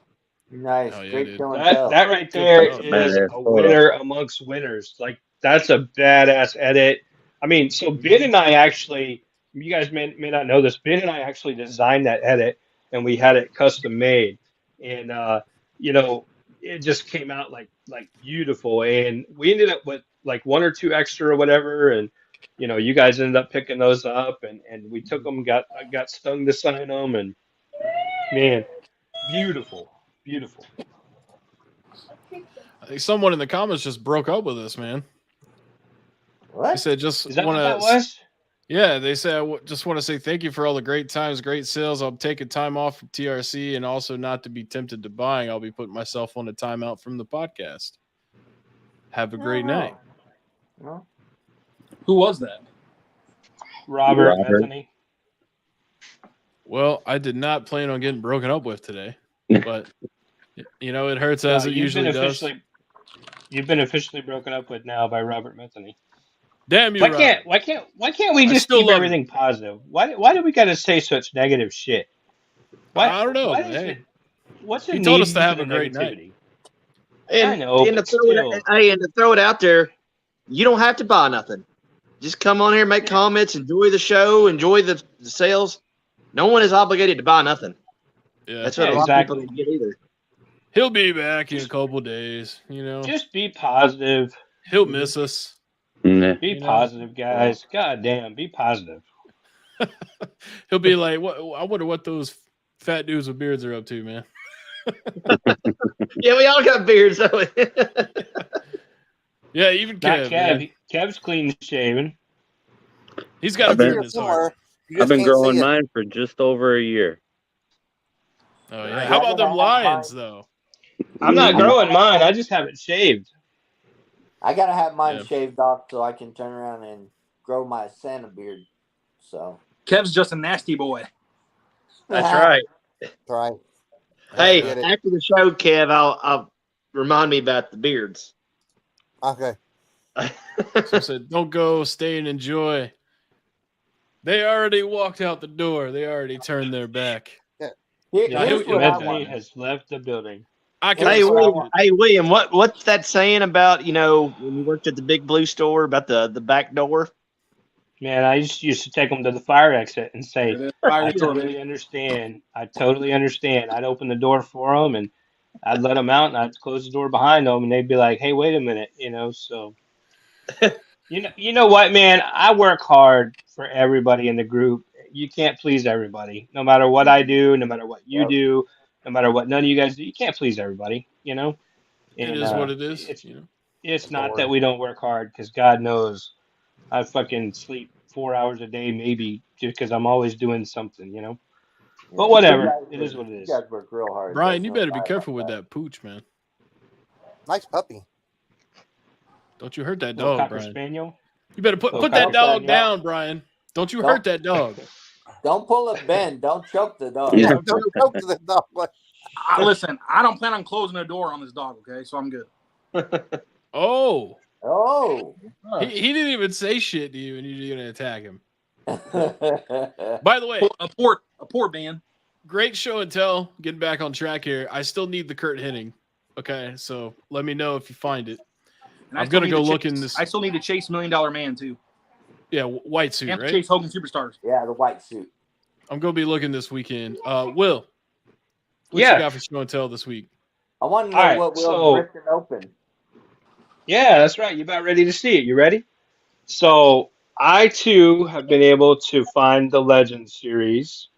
Nice. Oh, yeah, Great dude. show and That tell. that right there Good is photo. a winner amongst winners. Like that's a badass edit. I mean, so Ben and I actually, you guys may not know this. Ben and I actually designed that edit, and we had it custom made, and you know, it just came out like beautiful. And we ended up with like 1 or 2 extra or whatever, and you know, you guys ended up picking those up, and we took them, got Stung to sign them, and man, beautiful. I think someone in the comments just broke up with us, man. They What? said just Is that what that want to. was? Yeah, they said just want to say thank you for all the great times, great sales. I'll take a time off from TRC, and also not to be tempted to buying. I'll be putting myself on a timeout from the podcast. Have a great night. No. Who was that? Robert Robert. Bethany. Well, I did not plan on getting broken up with today, but you know it hurts as it usually does. You've been officially broken up with now by Robert Bethany. Damn you, Why Robert. can't we I just still keep love everything positive? Why do we got to say such negative shit? I don't know. Why But is hey, it? What's the he told need us to for have the a great night. negativity? And, I know, and to but throw still. and to throw it out there, you don't have to buy nothing. Just come on here, make comments, enjoy the show, enjoy the sales. No one is obligated to buy nothing. Yeah, That's what Yeah, a lot exactly. of people don't get either. he'll be back in a couple days. You know, Just be positive. he'll miss us. Nah. Be You know? positive, guys. God damn, be positive. He'll be like, "What? I wonder what those fat dudes with beards are up to, man." Yeah, we all got beards, though. Yeah, even Not Kev. Kev. Man. Kev's clean shaven. He's got a I've been- beard in his heart. You I've just been can't growing see it. mine for just over a year. Oh Nice. yeah. How about them Yeah, lions mine. though? I'm not growing mine. I just have it shaved. I gotta have mine Yeah. shaved off so I can turn around and grow my Santa beard. So Kev's just a nasty boy. That's right. That's right. Hey, Get it. after the show, Kev, I'll remind me about the beards. Okay. So I said, "Don't go, stay and enjoy." They already walked out the door. They already turned their back. Yeah, here's what I Bethany want. has left the building. I can Hey, respect William, it. William, what's that saying about, when you worked at the Big Blue store about the back door? Man, I used to take them to the fire exit and say, It is fire I door, totally baby. understand. I totally understand. I'd open the door for them and I'd let them out and I'd close the door behind them and they'd be like, hey, wait a minute, so. You know what, man? I work hard for everybody in the group. You can't please everybody. No matter what I do, no matter what you Yep. do, no matter what none of you guys do, you can't please everybody, It And is what it is. it's not that we don't work hard, because God knows I fucking sleep 4 hours a day, maybe, just because I'm always doing something, But whatever, it is what it You is. guys work real hard. Brian, There's you no better be doubt careful about with that pooch, man. Nice puppy. Don't you hurt that Little dog, Cocker Brian. Spaniel. You better Little put that Cocker dog Spaniel. down, Brian. Don't you Don't- hurt that dog. Don't pull up Ben. Don't choke the dog. Yeah. Don't choke the dog. Listen, I don't plan on closing the door on this dog, okay? So I'm good. Oh, Oh. he didn't even say shit to you, and you're gonna attack him. By the way, A poor man. great show and tell. Getting back on track here. I still need the Kurt Hennig. Okay, so let me know if you find it. And I I'm still gonna need go to look chase- in this. I still need to chase $1 Million Man too. Yeah, white suit, And to right? chase Hogan Superstars. Yeah, the white suit. I'm gonna be looking this weekend. Will, what Yeah. you got for show and tell this week? I want to know All right, what Will so- Britain open. Yeah, that's right. You about ready to see it? You ready? So I too have been able to find the Legend series.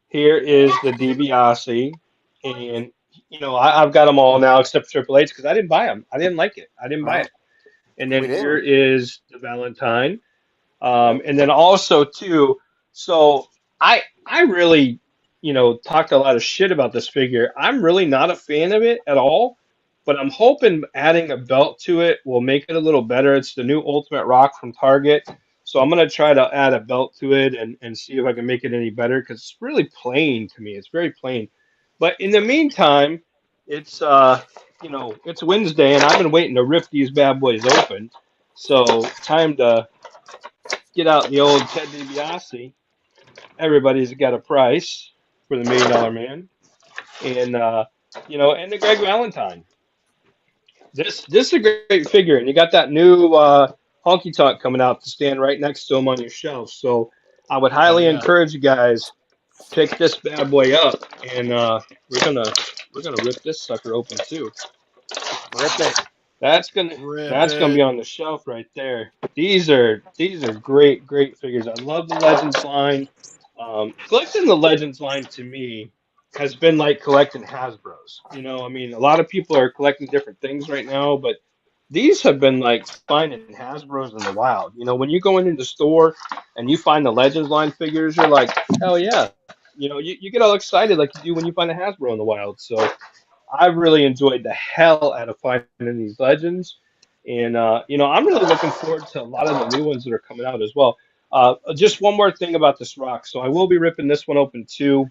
Here is the DiBiase, and I've got them all now except Triple H because I didn't buy them. I didn't like it. I didn't buy it. And then We didn't. here is the Valentine, and then also too. So I really talked a lot of shit about this figure. I'm really not a fan of it at all. But I'm hoping adding a belt to it will make it a little better. It's the new Ultimate Rock from Target. So I'm going to try to add a belt to it and see if I can make it any better because it's really plain to me. It's very plain. But in the meantime, it's it's Wednesday and I've been waiting to rip these bad boys open. So time to get out the old Ted DiBiase. Everybody's got a price for the $1 Million Man. And and the Greg Valentine. This is a great figure, and you got that new honky tonk coming out to stand right next to him on your shelf. So I would highly encourage you guys pick this bad boy up, and we're gonna rip this sucker open too. Rip it. That's gonna be on the shelf right there. These are great figures. I love the Legends line. Collecting the Legends line to me has been like collecting Hasbros. You know, I mean, a lot of people are collecting different things right now, but these have been like finding Hasbros in the wild. You know, when you go into the store and you find the Legends line figures, you're like, hell yeah. You know, you get all excited like you do when you find a Hasbro in the wild. So I've really enjoyed the hell out of finding these Legends. And, you know, I'm really looking forward to a lot of the new ones that are coming out as well. Just one more thing about this rock. So I will be ripping this one open too.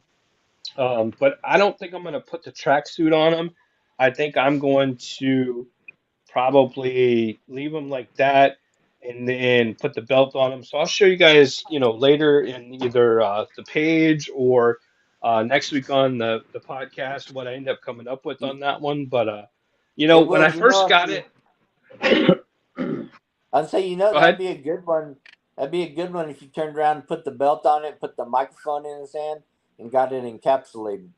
But I don't think I'm going to put the tracksuit on him. I think I'm going to probably leave them like that and then put the belt on them. So I'll show you guys, you know, later in either the page or next week on the podcast what I end up coming up with on that one. But, you know, It when I will, first got if it, I'd say, go that'd ahead. be a good one. That'd be a good one if you turned around and put the belt on it, put the microphone in his hand, and got it encapsulated.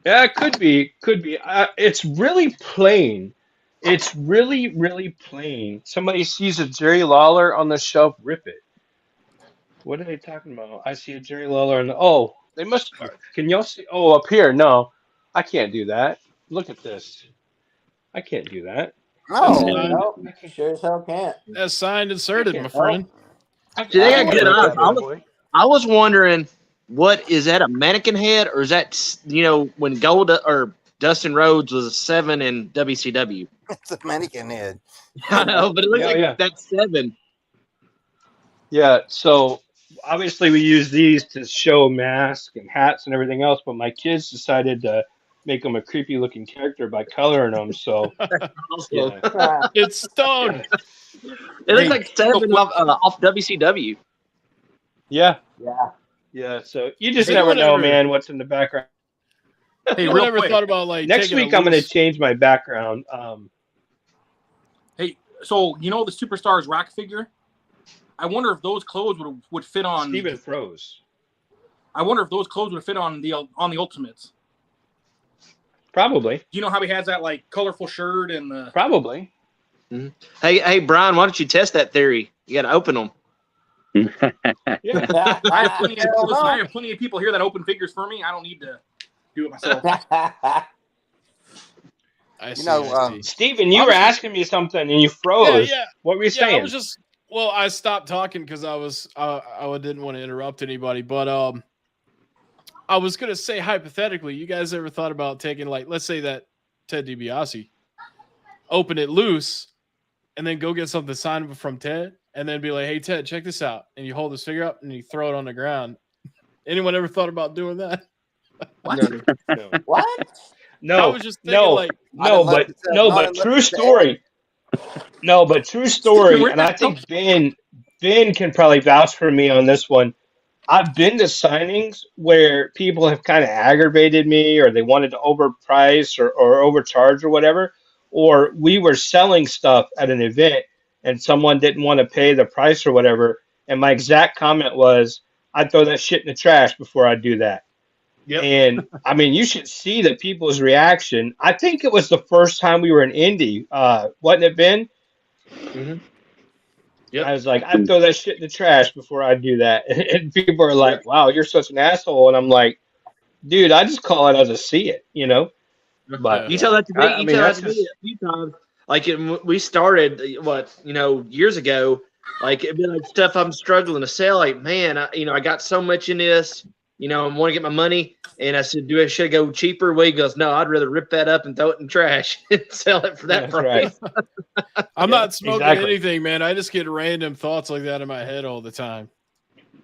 Yeah, it could be, could be. It's really plain. It's really, really plain. Somebody sees a Jerry Lawler on the shelf, rip it. What are they talking about? I see a Jerry Lawler on the. Oh, they must. Can y'all see? Oh, up here. No, I can't do that. Look at this. I can't do that. That's No, signed, Nope, I can't. sure as hell can't. that's signed, I inserted, my can't. friend. See, they I got can't good rip eyes. that bad boy. I was wondering, what is that, a mannequin head, or is that, when Gold or Dustin Rhodes was a 7 in WCW? it's a mannequin head. I know, but it looks Yeah, like yeah. that's 7. Yeah. So obviously we use these to show masks and hats and everything else, but my kids decided to make them a creepy looking character by coloring them. So Also, yeah. It's Stone. Yeah. it looks Hey, like 7 off WCW. Yeah. Yeah. Yeah. So you just Hey, never know, whatever. man, what's in the background. Hey, You real ever quick. thought about like Next taking week a I'm going to loose? change my background. Hey, so the Superstars rack figure? I wonder if those clothes would fit on. Steven froze. I wonder if those clothes would fit on the Ultimates. Probably. Do you know how he has that like colorful shirt and the? Probably. Hey, Brian, why don't you test that theory? You got to open them. Yeah. I have plenty. Hell no. I have plenty of people here that open figures for me. I don't need to do it myself. I see, know, I see. Steven, you were asking me something and you froze. Yeah. What were you Yeah, I saying? was just I stopped talking because I didn't want to interrupt anybody, but I was gonna say hypothetically, you guys ever thought about taking, like, let's say that Ted DiBiase, open it loose, and then go get something signed from Ted, and then be like, "Hey Ted, check this out," and you hold his figure up and you throw it on the ground. Anyone ever thought about doing that? What? No. What? I No. was just thinking, No. like, No, Not but unless no, not but unless true it's story. No, but true story, where'd and I that come think Ben can probably vouch for me on this one. I've been to signings where people have kind of aggravated me, or they wanted to overprice or overcharge or whatever, or we were selling stuff at an event and someone didn't want to pay the price or whatever, and my exact comment was, "I'd throw that shit in the trash before I do that." Yep. And I mean, you should see the people's reaction. I think it was the first time we were in Indy, wasn't it, Ben? Mm-hmm. Yep. I was like, I'd throw that shit in the trash before I do that. And people are like, wow, you're such an asshole. And I'm like, dude, I just call it as I see it, you know? But You tell that to me. I You mean, tell that that's to me just, a few times. Like we started, years ago. Like it'd be like stuff I'm struggling to sell. Like, man, I got so much in this. I want to get my money. And I said, should I go cheaper? Well, he goes, no, I'd rather rip that up and throw it in the trash and sell it for that that's price. right. I'm not smoking exactly. anything, man. I just get random thoughts like that in my head all the time.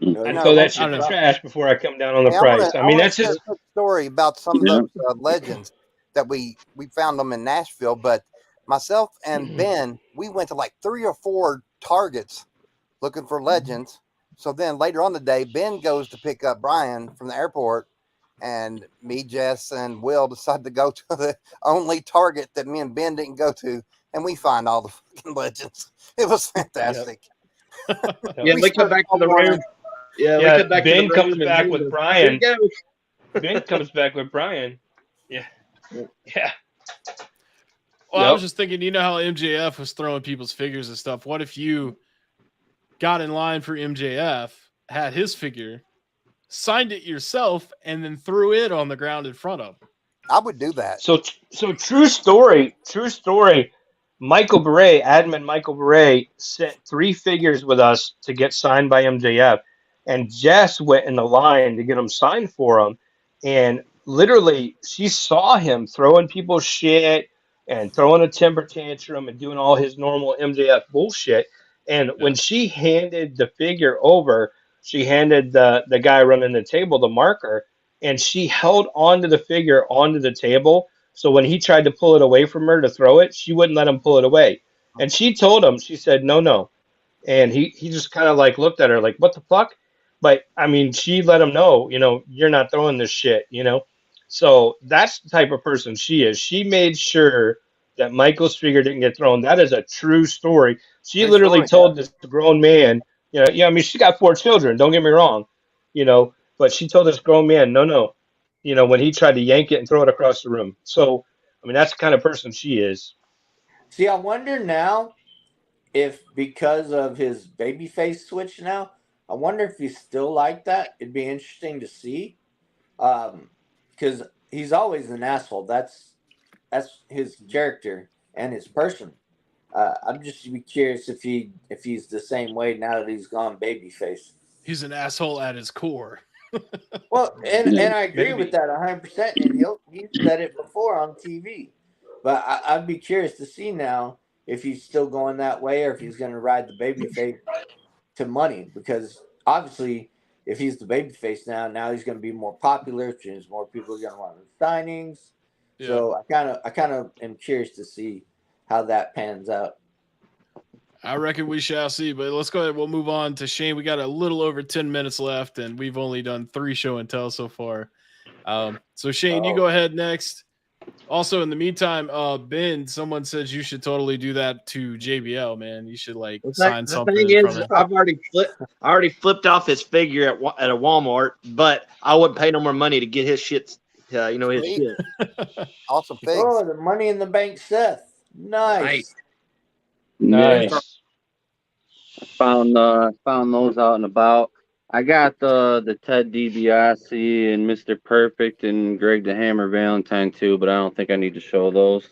I'd No, throw that I shit in don't the know. trash before I come down on the Hey, price. I mean, wanna that's share just, a quick story about some of Yeah. those legends that we found them in Nashville. But myself and Ben, we went to like 3 or 4 Targets looking for legends. So then later on the day, Ben goes to pick up Brian from the airport, and me, Jess, and Will decide to go to the only Target that me and Ben didn't go to, and we find all the fucking legends. It was fantastic. Yeah, we come spent back to all the morning. room. Yeah, we yeah, come back to Ben the comes room. back and with here Brian. you go. Ben comes back with Brian. Yeah. Yeah. Well, I Yep. was just thinking, how MJF was throwing people's figures and stuff. What if you got in line for MJF, had his figure, signed it yourself, and then threw it on the ground in front of him. I would do that. So true story. Admin Michael Bure sent 3 figures with us to get signed by MJF, and Jess went in the line to get them signed for him, and literally she saw him throwing people's shit and throwing a temper tantrum and doing all his normal MJF bullshit. And when she handed the figure over, she handed the guy running the table the marker, and she held onto the figure onto the table. So when he tried to pull it away from her to throw it, she wouldn't let him pull it away. And she told him, she said, no, no. And he just kind of like looked at her like, what the fuck? But I mean, she let him know, you're not throwing this shit. So that's the type of person she is. She made sure that Michael's figure didn't get thrown. That is a true story. She True literally story, told this grown man, I mean, she got 4 children, don't get me wrong, but she told this grown man, no, no, when he tried to yank it and throw it across the room. So, I mean, that's the kind of person she is. See, I wonder now if because of his babyface switch now, I wonder if he's still like that. It'd be interesting to see, because he's always an asshole. That's his character and his person. I'm just be curious if he's the same way now that he's gone babyface. He's an asshole at his core. Well, and I agree Maybe. with that 100%. And he said it before on TV, but I'd be curious to see now if he's still going that way or if he's going to ride the babyface to money. Because obviously, if he's the babyface now he's going to be more popular, which means more people are going to want his signings. Yeah. So I kind of am curious to see how that pans out. I reckon we shall see, but let's go ahead. We'll move on to Shane. We got a little over 10 minutes left, and we've only done 3 show and tell so far. So Shane, you go ahead next. Also, in the meantime, Ben, someone says you should totally do that to JBL, man. You should sign The something. thing is, I've already flipped off his figure at a Walmart, but I wouldn't pay no more money to get his shit. His Sweet. shit. Awesome things. Oh, the Money in the Bank Seth. Nice. Nice. Found those out and about. I got the Ted DiBiase and Mr. Perfect and Greg the Hammer Valentine too, but I don't think I need to show those.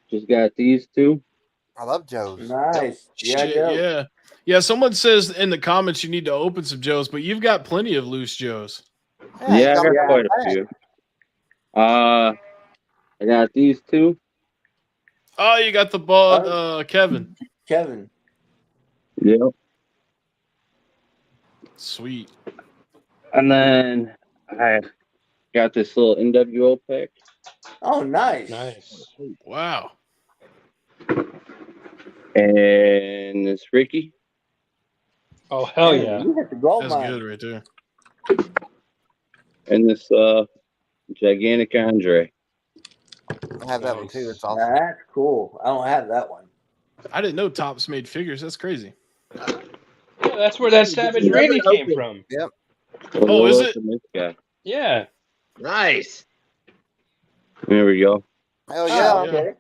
Just got these 2. I love Joe's. Nice. Yeah, Shit, Joe. yeah. Someone says in the comments you need to open some Joes, but you've got plenty of loose Joes. Yeah, I you got quite a back. few. I got these 2. Oh, you got the bald Kevin. Kevin. Yep. Sweet. And then I got this little NWO pack. Oh, nice. Nice. Wow. And this Ricky. Oh, hell Man, yeah. You hit the gold That's mine. good right there. And this gigantic Andre. I have that one too. It's awesome. Now, that's cool. I don't have that one. I didn't know Tops made figures. That's crazy. Yeah, that's where that Savage Randy came from. Oh, is it? This guy. Yeah. Nice. There we go. Hell Oh, yeah. okay.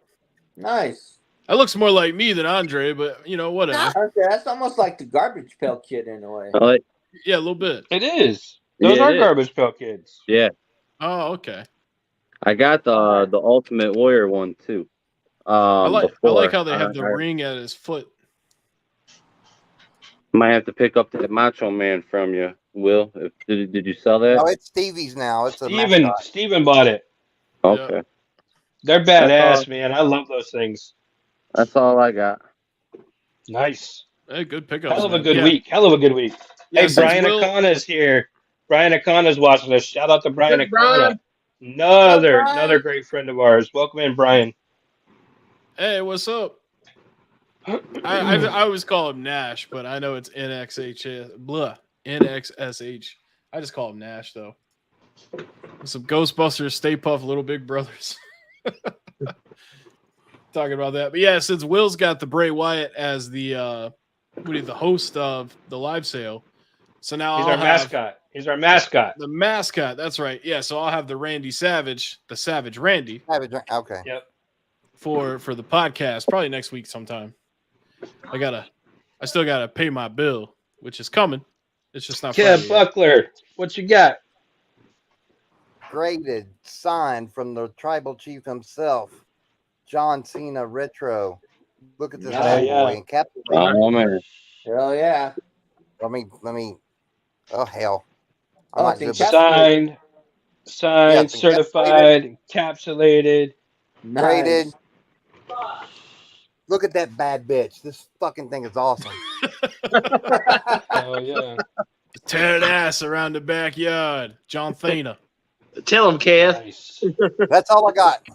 Nice. That looks more like me than Andre, but whatever. Okay, that's almost like the Garbage Pail Kid in a way. I like. Yeah, a little bit. It is. Those Yeah, are it is. Garbage Pail Kids. Yeah, Oh, okay. I got the Ultimate Warrior one too. I like before. how they have the ring at his foot. Might have to pick up that Macho Man from you, Will. Did you sell that? No, it's Stevie's now. It's a Steven bought it. Okay, Yeah. They're badass, man. I love those things. that's all I got. Nice. Hey, good pickup. Hell of a good week. Hell of a good week. Yeah, Hey, since Brian Will- Akana's here. Brian Akana's watching us. Shout out to Brian Good, Akana. Brian. Another great friend of ours. Welcome in, Brian. Hey, what's up? I always call him Nash, but I know it's NXSH. I just call him Nash though. Some Ghostbusters, Stay Puft, Little Big Brothers. Talking about that, but yeah, since Will's got the Bray Wyatt as the host of the live sale, so now He's I'll our have mascot. He's our mascot. the mascot. That's right. Yeah, so I'll have the Randy Savage, the Savage Randy, Okay. Yep. for the podcast probably next week sometime. I still gotta pay my bill, which is coming. It's just not Kev Friday yet. Buckler, what you got? Graded, signed from the tribal chief himself, John Cena retro. Look at this Oh, bad yeah. boy encapsulated. Oh man. Hell yeah. Let me. Oh hell! I'm Oh, not it's good with encapsulated. Signed, it's encapsulated, certified, encapsulated. graded. Nice. Look at that bad bitch. This fucking thing is awesome. Oh yeah. Tear that ass around the backyard. John Cena. Tell him, Kev. Nice. That's all I got.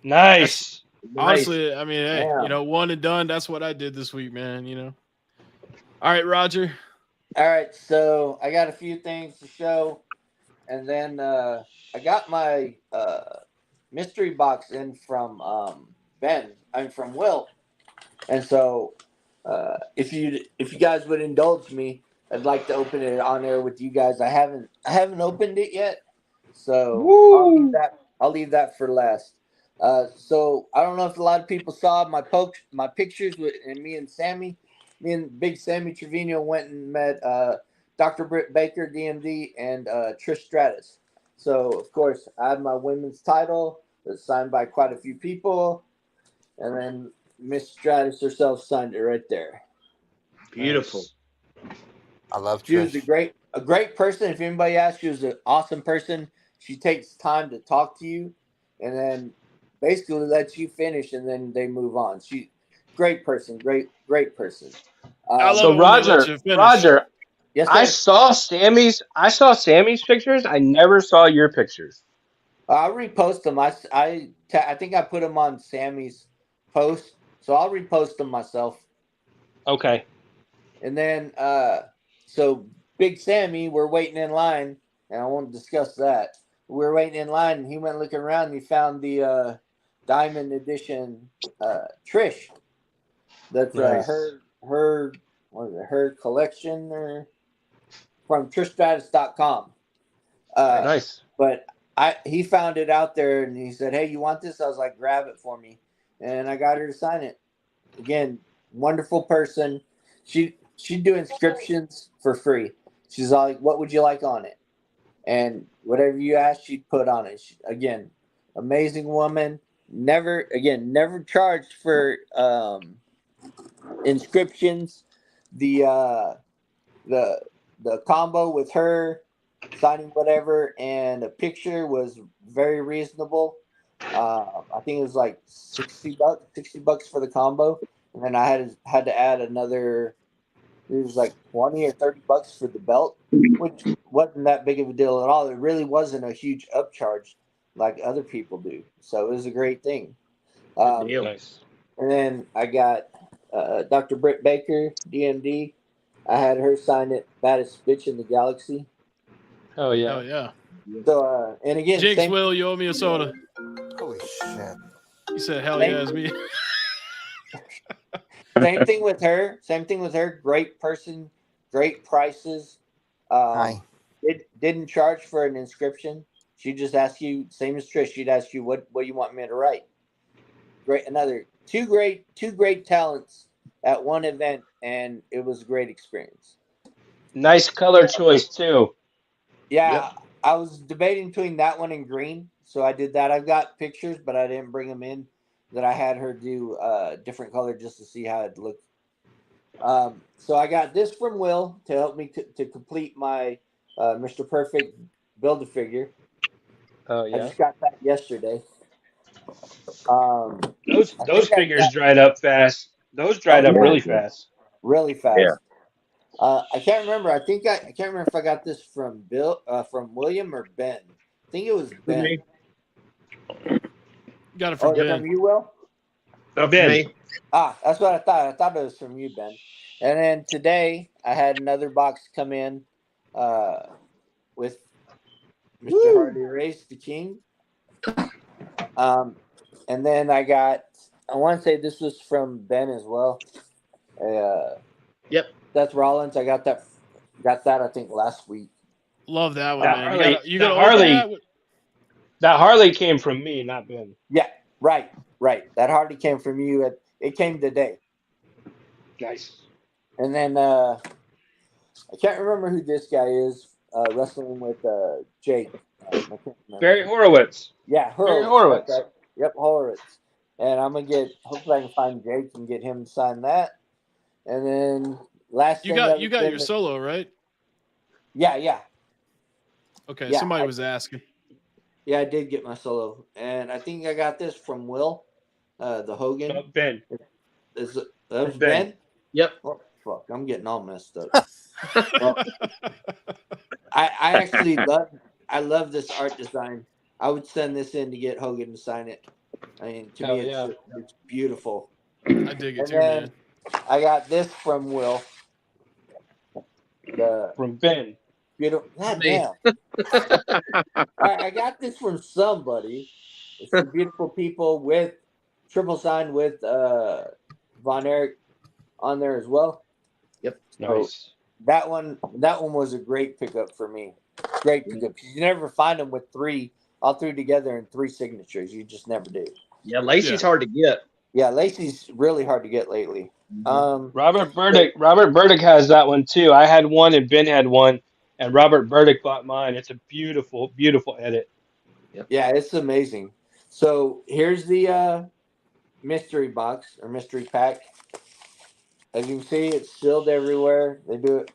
Nice. Honestly, I mean, hey, Yeah. one and done. That's what I did this week, man. All right, Roger. All right, so I got a few things to show, and then I got my mystery box in from from Will, and so if you guys would indulge me, I'd like to open it on air with you guys. I haven't opened it yet, so Woo! I'll leave that for last. So I don't know if a lot of people saw my pictures with and me and Sammy. Me and Big Sammy Trevino went and met Dr. Britt Baker, DMD, and Trish Stratus. So of course I have my women's title that's signed by quite a few people, and then Miss Stratus herself signed it right there. Beautiful. Nice. I love She was Trish. a great person. If anybody asks, she was an awesome person. She takes time to talk to you, and then basically lets you finish, and then they move on. She, great person, great person. I love So it when they let you finish. Roger, Yes, I sir. saw Sammy's pictures. I never saw your pictures. I'll repost them. I think I put them on Sammy's post, so I'll repost them myself. Okay. And then, so Big Sammy, we're waiting in line, and I won't discuss that. We're waiting in line, and he went looking around, and he found the Diamond Edition Trish. That's Nice. her what is it, her collection or from TrishStratus.com. Nice. But he found it out there, and he said, "Hey, you want this?" I was like, "Grab it for me," and I got her to sign it. Again, wonderful person. She'd do inscriptions for free. She's like, "What would you like on it?" And whatever you asked, she'd put on it. Again, amazing woman. Never charged for inscriptions. The the combo with her signing whatever and a picture was very reasonable. I think it was like $60 for the combo, and then I had to add another. It was like $20 or $30 for the belt, which wasn't that big of a deal at all. It really wasn't a huge upcharge like other people do, so it was a great thing. Good deal. Nice. And then I got Dr. Britt Baker, DMD. I had her sign it, baddest bitch in the galaxy. Oh yeah. Oh yeah. So and again, Jinx, same Will, you owe me a soda. Holy shit! He said, "Hell Thank yeah, it's me." same thing with her. Same thing with her. Great person, great prices. Hi. Didn't charge for an inscription. She just asked you, same as Trish. She'd ask you what you want me to write. Great, another two great talents at one event, and it was a great experience. Nice color choice too. Yeah, Yep. I was debating between that one and green, so I did that. I've got pictures, but I didn't bring them in. That I had her do a different color just to see how it looked. So I got this from Will to help me to complete my Mr. Perfect Build-A-Figure. Oh I yeah. just got that yesterday. Those I think I figures got dried up fast. Those dried up yeah, really fast. really fast. Yeah. I can't remember. I can't remember if I got this from from William or Ben. I think it was Ben. Me. Got it Oh, from it's Ben. from you, Will? Up Ben. to me. That's what I thought. I thought it was from you, Ben. And then today I had another box come in with Mr. Hardy Race, the King. And then I want to say this was from Ben as well. Yep. Seth Rollins. I got that I think last week. Love that one, That man. Harley- You that gotta open Harley- that. That Harley came from me, not Ben. Yeah, right. That hardly came from you. It came today. Nice. And then I can't remember who this guy is. Wrestling with Jake. I can't remember. Barry Horowitz. Yeah, Barry Horowitz. Horowitz. That's right. Yep, Horowitz. And I'm gonna get. Hopefully, I can find Jake and get him to sign that. And then last You thing got that you was got in your the- solo, right? Yeah. Okay, Yeah, somebody was asking. Yeah, I did get my solo, and I think I got this from Will, the Hogan. No, Ben. Is that was Ben. Ben? Yep. Oh, fuck, I'm getting all messed up. Well, I actually love this art design. I would send this in to get Hogan to sign it. I mean, to me, Hell it's beautiful. I dig it And too, then man. I got this from Will. The From Ben. beautiful. God Me. damn. All right, I got this from somebody. It's the beautiful people with triple sign with Von Erich on there as well. Nice. That one was a great pickup for me. Great pickup. You never find them with all three together in 3 signatures. You just never do. Yeah, Lacey's hard to get. Yeah, Lacey's really hard to get lately. Robert Burdick has that one too. I had one and Ben had one, and Robert Burdick bought mine. It's a beautiful, beautiful edit. Yeah, it's amazing. So here's the mystery box or mystery pack. As you can see, it's sealed everywhere. They do it.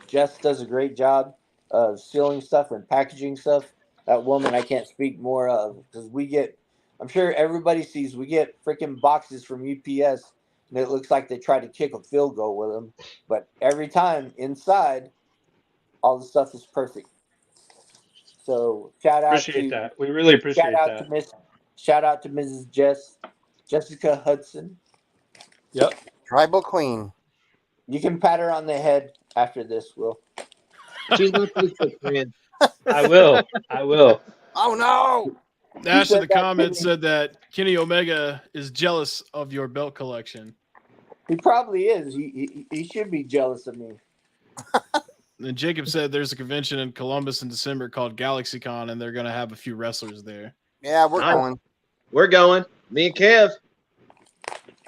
Jess does a great job of sealing stuff and packaging stuff. That woman I can't speak more of because I'm sure everybody sees, we get freaking boxes from UPS and it looks like they try to kick a field goal with them. But every time inside, all the stuff is perfect. So shout out Appreciate to that. We really appreciate that. Shout out to Mrs. Jessica Hudson. Yep. Tribal Queen. You can pat her on the head after this, Will. She's my Facebook friend. I will. I will. Oh no! Ash in said the that, comments Kenny? said that Kenny Omega is jealous of your belt collection. He probably is. He should be jealous of me. And Jacob said there's a convention in Columbus in December called GalaxyCon, and they're going to have a few wrestlers there. Yeah, we're Nice. going. We're going. Me and Kev.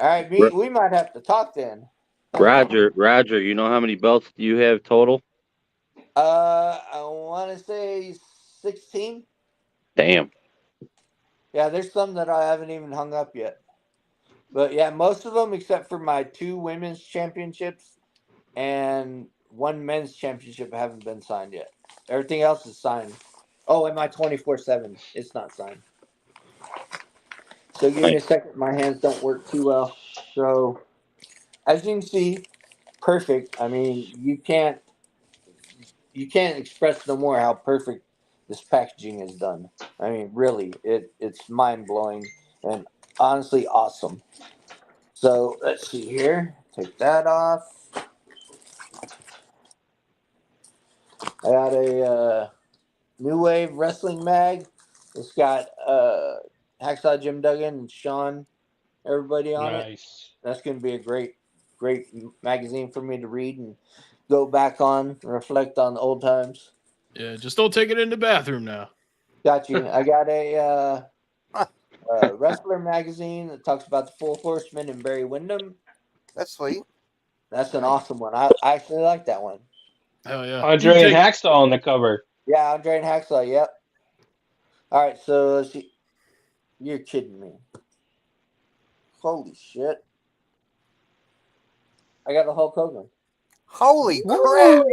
All right, we might have to talk then. Roger, you know how many belts do you have total? I want to say 16. Damn. Yeah, there's some that I haven't even hung up yet. But yeah, most of them except for my 2 women's championships and 1 men's championship haven't been signed yet. Everything else is signed. Oh, and my 24/7, it's not signed. So give me a second. My hands don't work too well. So as you can see, perfect. I mean, you can't express no more how perfect this packaging is done. I mean, really, it's mind blowing and honestly awesome. So let's see here. Take that off. I got a New Wave Wrestling mag. It's got Hacksaw Jim Duggan and Sean, everybody on it. Nice. That's going to be a great magazine for me to read and go back on and reflect on old times. Yeah, just don't take it in the bathroom now. Got you. I got a wrestler magazine that talks about the Four Horsemen and Barry Windham. That's sweet. That's an awesome one. I actually like that one. Hell yeah. Andre and Hacksaw on the cover. Yeah, Andre and Hacksaw. Yep. All right, so let's see. You're kidding me. Holy shit. I got the Hulk Hogan. Holy crap!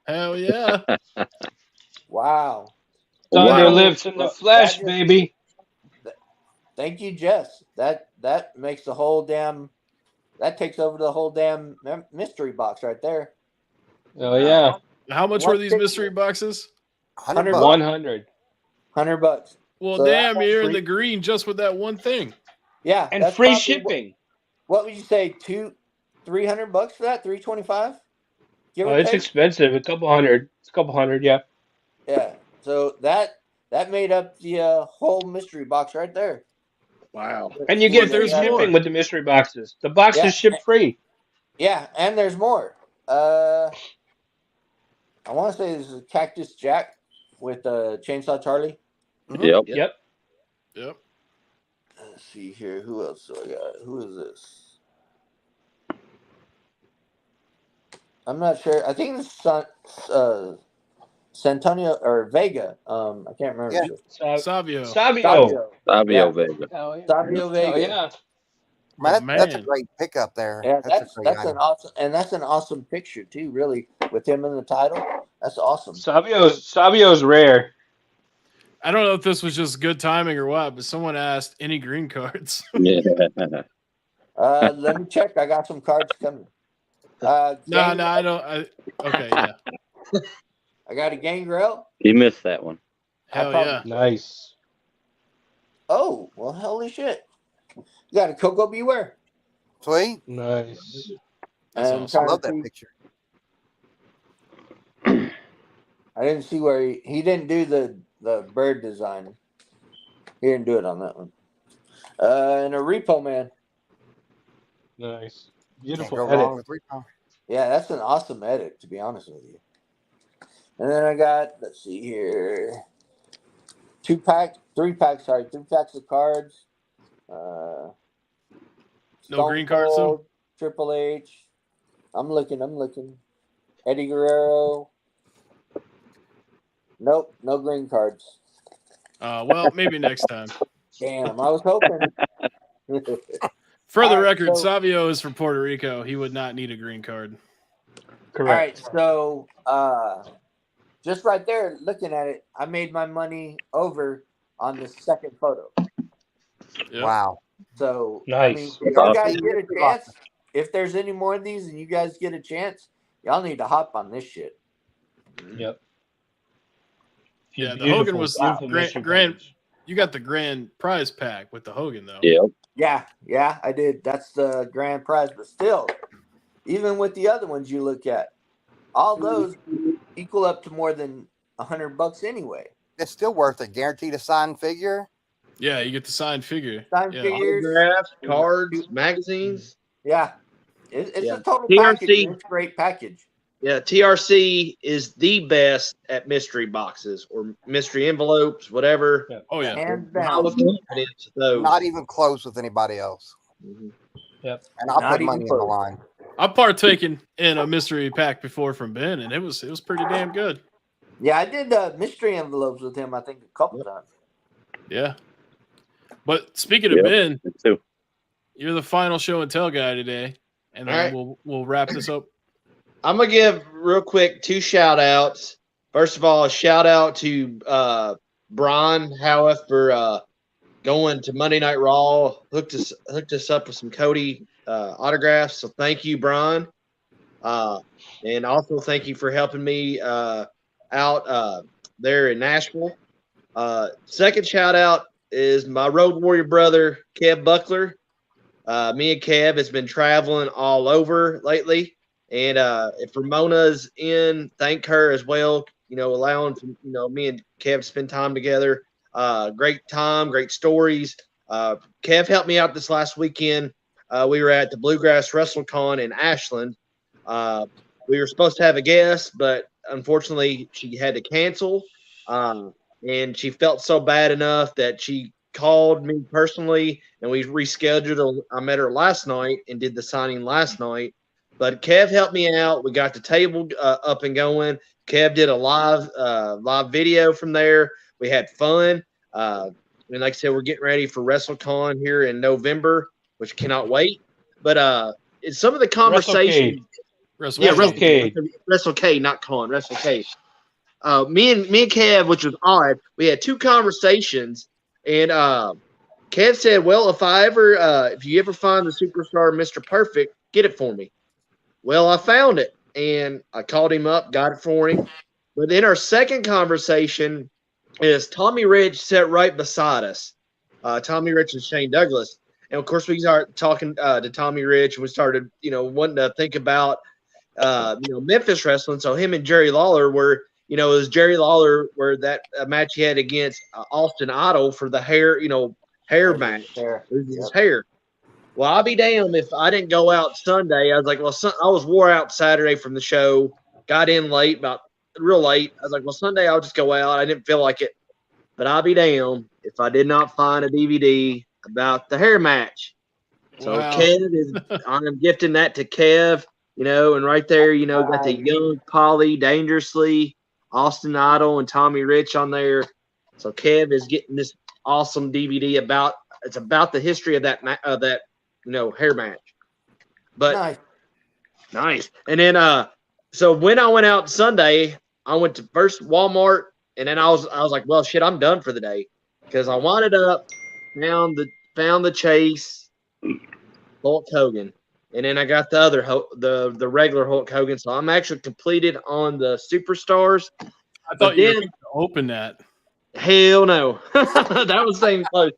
Hell yeah. Wow. Thunder Wow. lives in the flesh, baby. Thank you, Jess. That makes the whole damn. That takes over the whole damn mystery box right there. Oh yeah. How much were these mystery boxes? $100. 100. $100. Well, So damn, that's you're in free. the green just with that one thing. Yeah, And that's free probably shipping. What would you say? $300 for that? $325? Give Oh, or it's take. expensive. A couple hundred. It's a couple hundred, yeah. Yeah. So that made up the whole mystery box right there. Wow. And you See, get there's free more. shipping with the mystery boxes. The box Yeah. is ship free. Yeah, and there's more. I want to say this is Cactus Jack with Chainsaw Charlie. Mhm. Yep. Yep. Let's see here. Who else do I got? Who is this? I'm not sure. I think it's Santonio or Vega. I can't remember. Yeah. Savio. Savio. Fabio Yeah. Vega. Hell yeah. Savio Vega. Hell yeah. The That's a man. great pickup there. Yeah, That's a great that's an item. awesome, and that's an awesome picture too. Really, with him in the title, that's awesome. Savio's rare. I don't know if this was just good timing or what, but someone asked any green cards. Yeah. Let me check. I got some cards coming. No, Gangrel. I don't. Okay, yeah. I got a Gangrel. You missed that one. Hell probably- yeah. Nice. Oh well, holy shit! You got a Coco Beware. Sweet. Nice. That's And awesome. I love trying to that see- picture. I didn't see where he didn't do the bird design. He didn't do it on that one. And a Repo Man. Nice. Can't Beautiful go edit. wrong with Repo. Yeah, that's an awesome edit, to be honest with you. And then I got, let's see here, 3 packs of cards. No Stone green cards, though? Cold, Triple H. I'm looking. Eddie Guerrero. Nope, no green cards. Well, maybe next time. Damn, I was hoping. For the All right, record, so- Savio is from Puerto Rico. He would not need a green card. Correct. All right, so just right there, looking at it, I made my money over on the second photo. Yep. Wow. So Nice. I mean, if That's you awesome. guys get a chance, if there's any more of these and you guys get a chance, y'all need to hop on this shit. Yep. Yeah, the Beautiful, Hogan was beautiful grand- mystery grand- package. You got the grand prize pack with the Hogan, though. Yep. Yeah, I did. That's the grand prize, but still, even with the other ones you look at, all those equal up to more than $100 anyway. It's still worth it. Guaranteed a signed figure. Yeah, you get the signed figure. Signed Yeah. figures. Autographs, cards, magazines. Yeah, it's Yeah. a total TRC. package. It's a great package. Yeah, TRC is the best at mystery boxes or mystery envelopes, whatever. Oh, yeah. Hands I down. was confident to those. Not even close with anybody else. Mhm. And I'll Not put even money in the close. line. I've partaken in a mystery pack before from Ben, and it was pretty damn good. Yeah, I did mystery envelopes with him, I think, a couple times. Yeah. But speaking of Yep. Ben, Me too. you're the final show and tell guy today, and then All right. we'll wrap this up. I'm gonna give real quick 2 shout outs. First of all, a shout out to Brian Howitt for going to Monday Night Raw, hooked us up with some Cody autographs. So thank you, Brian. And also thank you for helping me out there in Nashville. Second shout out is my Road Warrior brother, Kev Buckler. Me and Kev has been traveling all over lately. And if Ramona's in, thank her as well. Allowing me and Kev to spend time together. Great time, great stories. Kev helped me out this last weekend. We were at the Bluegrass WrestleCon in Ashland. We were supposed to have a guest, but unfortunately she had to cancel. And she felt so bad enough that she called me personally, and we rescheduled. I met her last night and did the signing last night. But Kev helped me out. We got the table up and going. Kev did a live video from there. We had fun. And like I said, we're getting ready for WrestleCon here in November, which cannot wait. But it's some of the conversations. WrestleCade. WrestleCade, not Con. WrestleCade. Me and Kev, which was odd, we had 2 conversations, and Kev said, "Well, if you ever find the superstar Mr. Perfect, get it for me." Well, I found it, and I called him up, got it for him. But then our second conversation is Tommy Rich sat right beside us. Tommy Rich and Shane Douglas. And, of course, we started talking to Tommy Rich, and we started, wanting to think about, Memphis wrestling. So him and Jerry Lawler were, it was Jerry Lawler where that match he had against Austin Idol for the hair match. Loses his hair. Well, I'll be damned if I didn't go out Sunday. I was like, I was wore out Saturday from the show, got in late, about real late. I was like, well, Sunday I'll just go out. I didn't feel like it. But I'll be damned if I did not find a DVD about the hair match. So Wow. Kev I'm gifting that to Kev. and right there, got the young Polly Dangerously, Austin Idol, and Tommy Rich on there. So Kev is getting this awesome DVD about the history of that hair match. But nice. And then so when I went out Sunday, I went to first Walmart, and then I was like, well, shit, I'm done for the day, because I wound up found the Chase Hulk Hogan, and then I got the other the regular Hulk Hogan. So I'm actually completed on the Superstars. I thought you were going to open that. Hell no. That was the same close.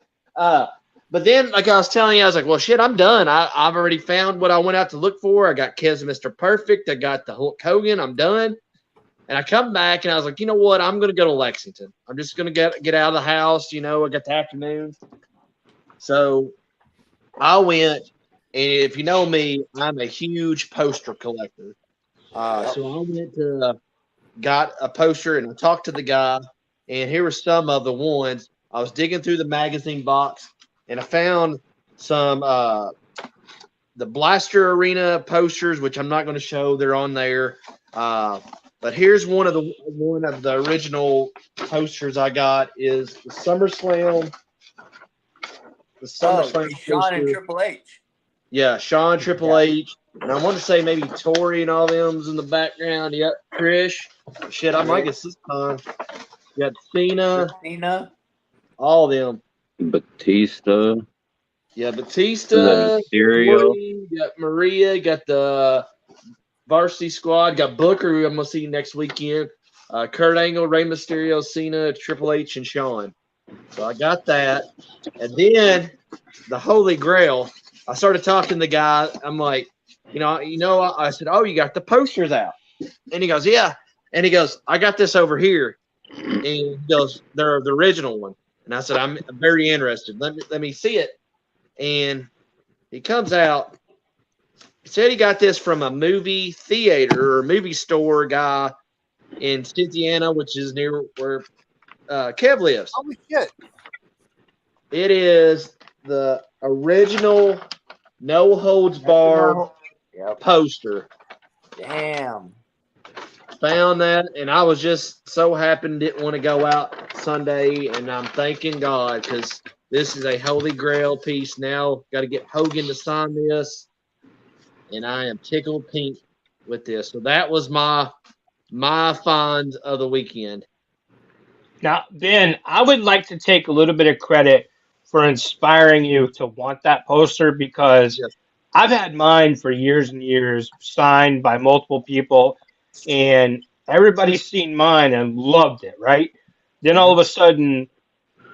But then, like I was telling you, I was like, well, shit, I'm done. I've already found what I went out to look for. I got Kev's Mr. Perfect. I got the Hulk Hogan. I'm done. And I come back, and I was like, you know what? I'm going to go to Lexington. I'm just going to get out of the house. I got the afternoon. So I went, and if you know me, I'm a huge poster collector. So I went to got a poster, and I talked to the guy, and here were some of the ones. I was digging through the magazine box, and I found some the Blaster Arena posters, which I'm not going to show. They're on there. But here's one of the original posters I got is the SummerSlam. The SummerSlam Shawn poster. and Triple H. Yeah, Shawn, Triple H. And I want to say maybe Tori and all them's in the background. Yep, Trish. Shit, I might get this time. You got Cena. All of them. Batista. Yeah, Batista. Mysterio. You got Maria. You got the Varsity Squad. Got Booker, who I'm going to see next weekend. Kurt Angle, Rey Mysterio, Cena, Triple H, and Shawn. So I got that. And then the Holy Grail. I started talking to the guy. I'm like, I said, oh, you got the posters out. And he goes, yeah. And he goes, I got this over here. And he goes, they're the original one. And I said, I'm very interested. Let me see it. And he comes out. He said he got this from a movie theater or movie store guy in Cynthiana, which is near where Kev lives. Holy shit. It is the original No Holds Barred poster. Damn. Found that, and I was just so happy, didn't want to go out Sunday, and I'm thanking God, because this is a Holy Grail piece now. Got to get Hogan to sign this, and I am tickled pink with this. So that was my find of the weekend. Now, Ben, I would like to take a little bit of credit for inspiring you to want that poster, because Yes. I've had mine for years and years, signed by multiple people, and everybody's seen mine and loved it, right? Then all of a sudden,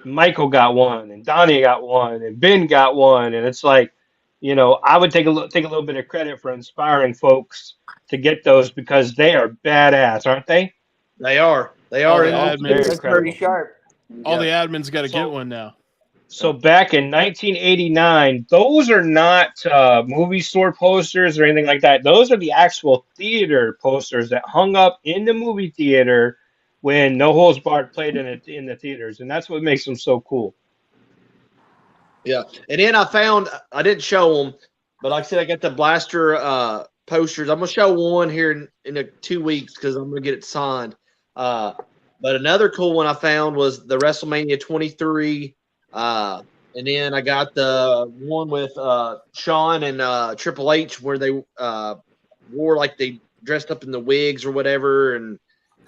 Michael got one, and Donnie got one, and Ben got one, and it's like, I would take a little bit of credit for inspiring folks to get those, because they are badass, aren't they? They are. They All are. the And admins. That's pretty sharp. All the admins got to So- get one now. So back in 1989, those are not movie store posters or anything like that. Those are the actual theater posters that hung up in the movie theater when No Holds Barred played in the theaters, and that's what makes them so cool. Yeah, and then I didn't show them, but like I said, I got the Blaster posters. I'm gonna show one here in 2 weeks because I'm gonna get it signed. But another cool one I found was the WrestleMania 23. And then I got the one with Shawn and Triple H where they wore like they dressed up in the wigs or whatever, and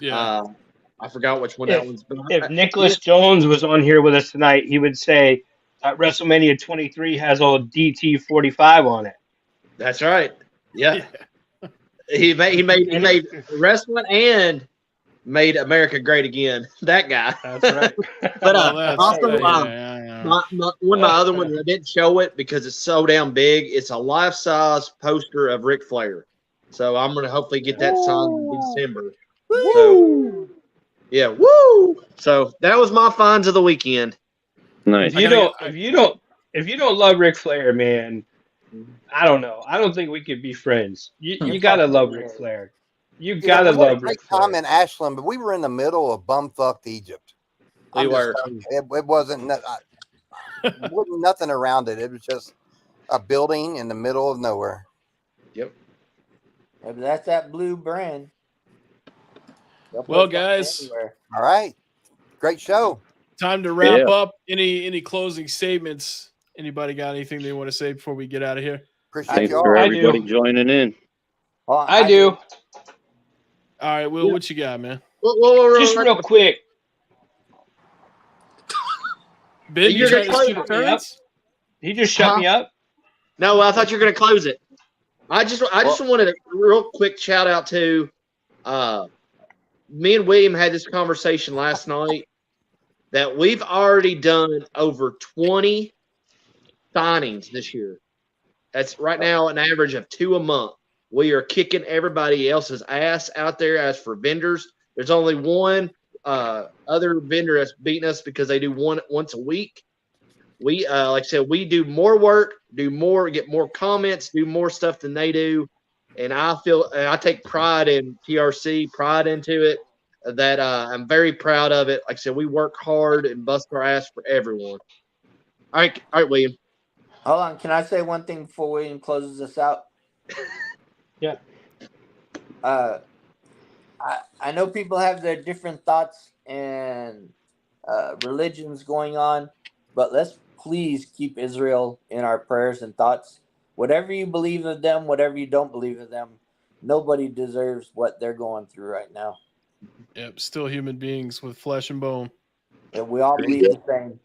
I forgot which one that one's. If Nicholas Jones was on here with us tonight, he would say that WrestleMania 23 has old DT 45 on it. That's right. Yeah. He made wrestling and made America great again. That guy. That's right. But also, one of my other ones, I didn't show it because it's so damn big. It's a life-size poster of Ric Flair. So I'm going to hopefully get that signed in December. So, yeah, woo! So that was my finds of the weekend. Nice. If you don't love Ric Flair, man, I don't know. I don't think we could be friends. You gotta love Ric Flair. You gotta love Ric Flair. Time in Ashland, but we were in the middle of bumfucked Egypt. We were. It wasn't nothing around it. It was just a building in the middle of nowhere. Yep. Yeah, but that's that blue brand. They'll Well, post that guys, anywhere. All right. Great show. time to wrap Yeah. up. Any closing statements? Anybody got anything they want to say before we get out of here? Appreciate Thanks you for all. I everybody do. joining in. Hold on, I do. All right, Will, what you got, man? Just real quick. Ben, you You're gonna trying to close skip Shut me up. turns? He just shut Huh? me up. No, I thought you were gonna close it. I just wanted a real quick shout out to me and William had this conversation last night that we've already done over 20 signings this year. That's right now an average of 2 a month. We are kicking everybody else's ass out there. As for vendors, there's only one other vendor that's beating us because they do one once a week. We like I said, we do more work, do more, get more comments, do more stuff than they do, and I take pride in TRC, pride into it. That I'm very proud of it. Like I said, we work hard and bust our ass for everyone. All right, William. Hold on. Can I say one thing before William closes us out? Yeah. I know people have their different thoughts and religions going on, but let's please keep Israel in our prayers and thoughts. Whatever you believe of them, whatever you don't believe of them, nobody deserves what they're going through right now. Yep, still human beings with flesh and bone. And we all believe the same.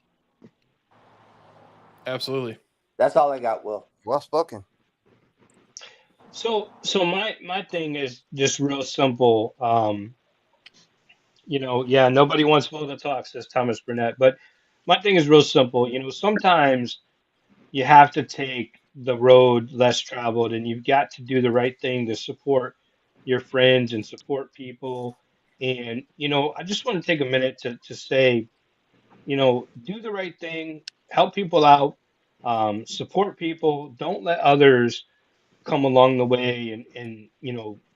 Absolutely. That's all I got, Will. Well spoken. So my thing is just real simple. Yeah, nobody wants Will to talk, says Thomas Burnett. But my thing is real simple. Sometimes you have to take the road less traveled, and you've got to do the right thing to support your friends and support people. And I just want to take a minute to say, do the right thing, help people out, support people. Don't let others come along the way and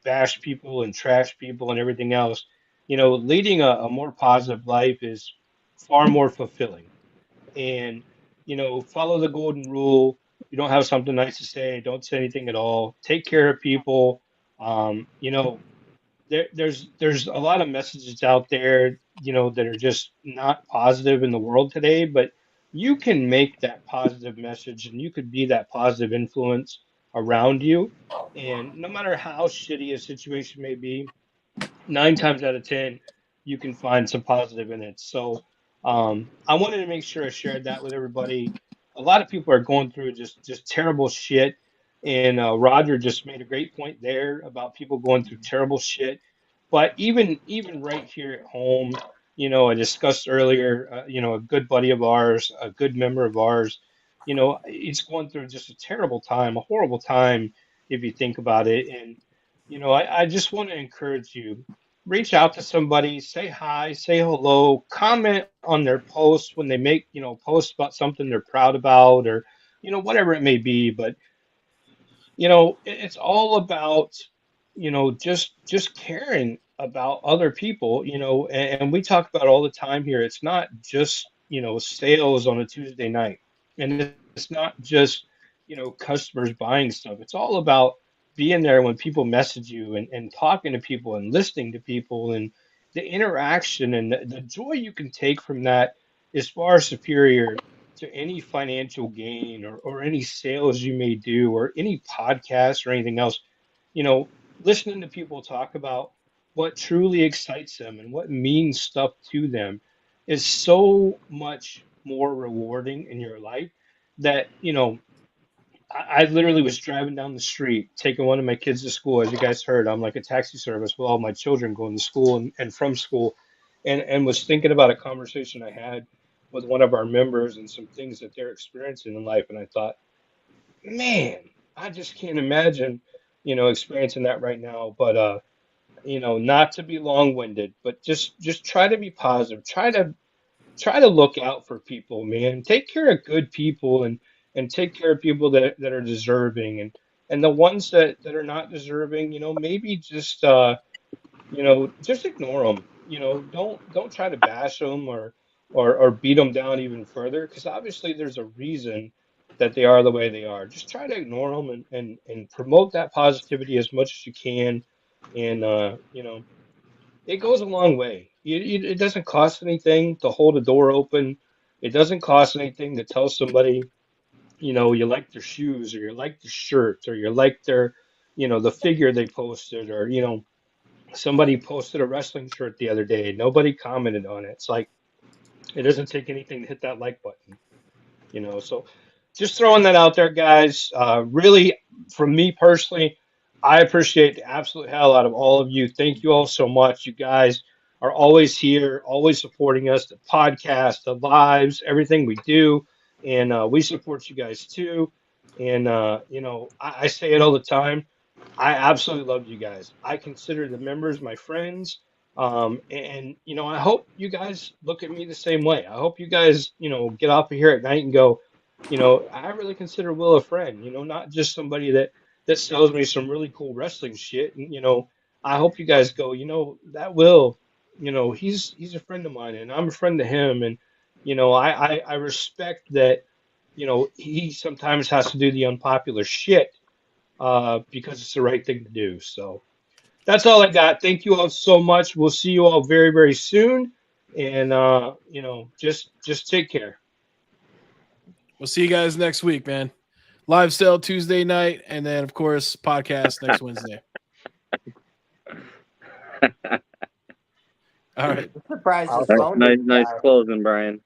bash people and trash people and everything else. Leading a more positive life is far more fulfilling. And follow the golden rule. You don't have something nice to say, don't say anything at all. Take care of people. um, you know there's a lot of messages out there, that are just not positive in the world today, but you can make that positive message and you could be that positive influence around you. And no matter how shitty a situation may be, 9 times out of 10, you can find some positive in it. So I wanted to make sure I shared that with everybody. A lot of people are going through just terrible shit, and Roger just made a great point there about people going through terrible shit. But even right here at home, I discussed earlier, a good buddy of ours, a good member of ours, he's going through just a terrible time, a horrible time if you think about it. And I just want to encourage you, reach out to somebody, say hi, say hello, comment on their posts when they make, posts about something they're proud about, or, whatever it may be. But, it's all about, just caring about other people, and we talk about all the time here. It's not just, sales on a Tuesday night, and it's not just, customers buying stuff. It's all about being there when people message you, and talking to people and listening to people, and the interaction and the joy you can take from that is far superior to any financial gain, or any sales you may do, or any podcast or anything else. Listening to people talk about what truly excites them and what means stuff to them is so much more rewarding in your life that, I literally was driving down the street, taking one of my kids to school. As you guys heard, I'm like a taxi service with all my children going to school and from school, and was thinking about a conversation I had with one of our members and some things that they're experiencing in life. And I thought, man, I just can't imagine, experiencing that right now. But not to be long-winded, but just try to be positive. Try to look out for people, man. Take care of good people, and take care of people that are deserving, and the ones that are not deserving, maybe just ignore them. Don't try to bash them, or beat them down even further, because obviously there's a reason that they are the way they are. Just try to ignore them and promote that positivity as much as you can. And, it goes a long way. It doesn't cost anything to hold a door open. It doesn't cost anything to tell somebody, you like their shoes or you like the shirt or you like their, the figure they posted or, somebody posted a wrestling shirt the other day. Nobody commented on it. It's like, it doesn't take anything to hit that like button. So just throwing that out there, guys. Really, from me personally, I appreciate the absolute hell out of all of you. Thank you all so much. You guys are always here, always supporting us, the podcast, the lives, everything we do. And we support you guys too. And, I say it all the time. I absolutely love you guys. I consider the members my friends. I hope you guys look at me the same way. I hope you guys, get off of here at night and go, I really consider Will a friend, not just somebody that sells me some really cool wrestling shit. And, I hope you guys go, that Will, he's a friend of mine and I'm a friend to him. And, I respect that, he sometimes has to do the unpopular shit because it's the right thing to do. So that's all I got. Thank you all so much. We'll see you all very, very soon. And just take care. We'll see you guys next week, man. Live sale Tuesday night, and then of course podcast next Wednesday. All right. I'm surprised the Nice, phone nice, didn't nice die. closing, Brian.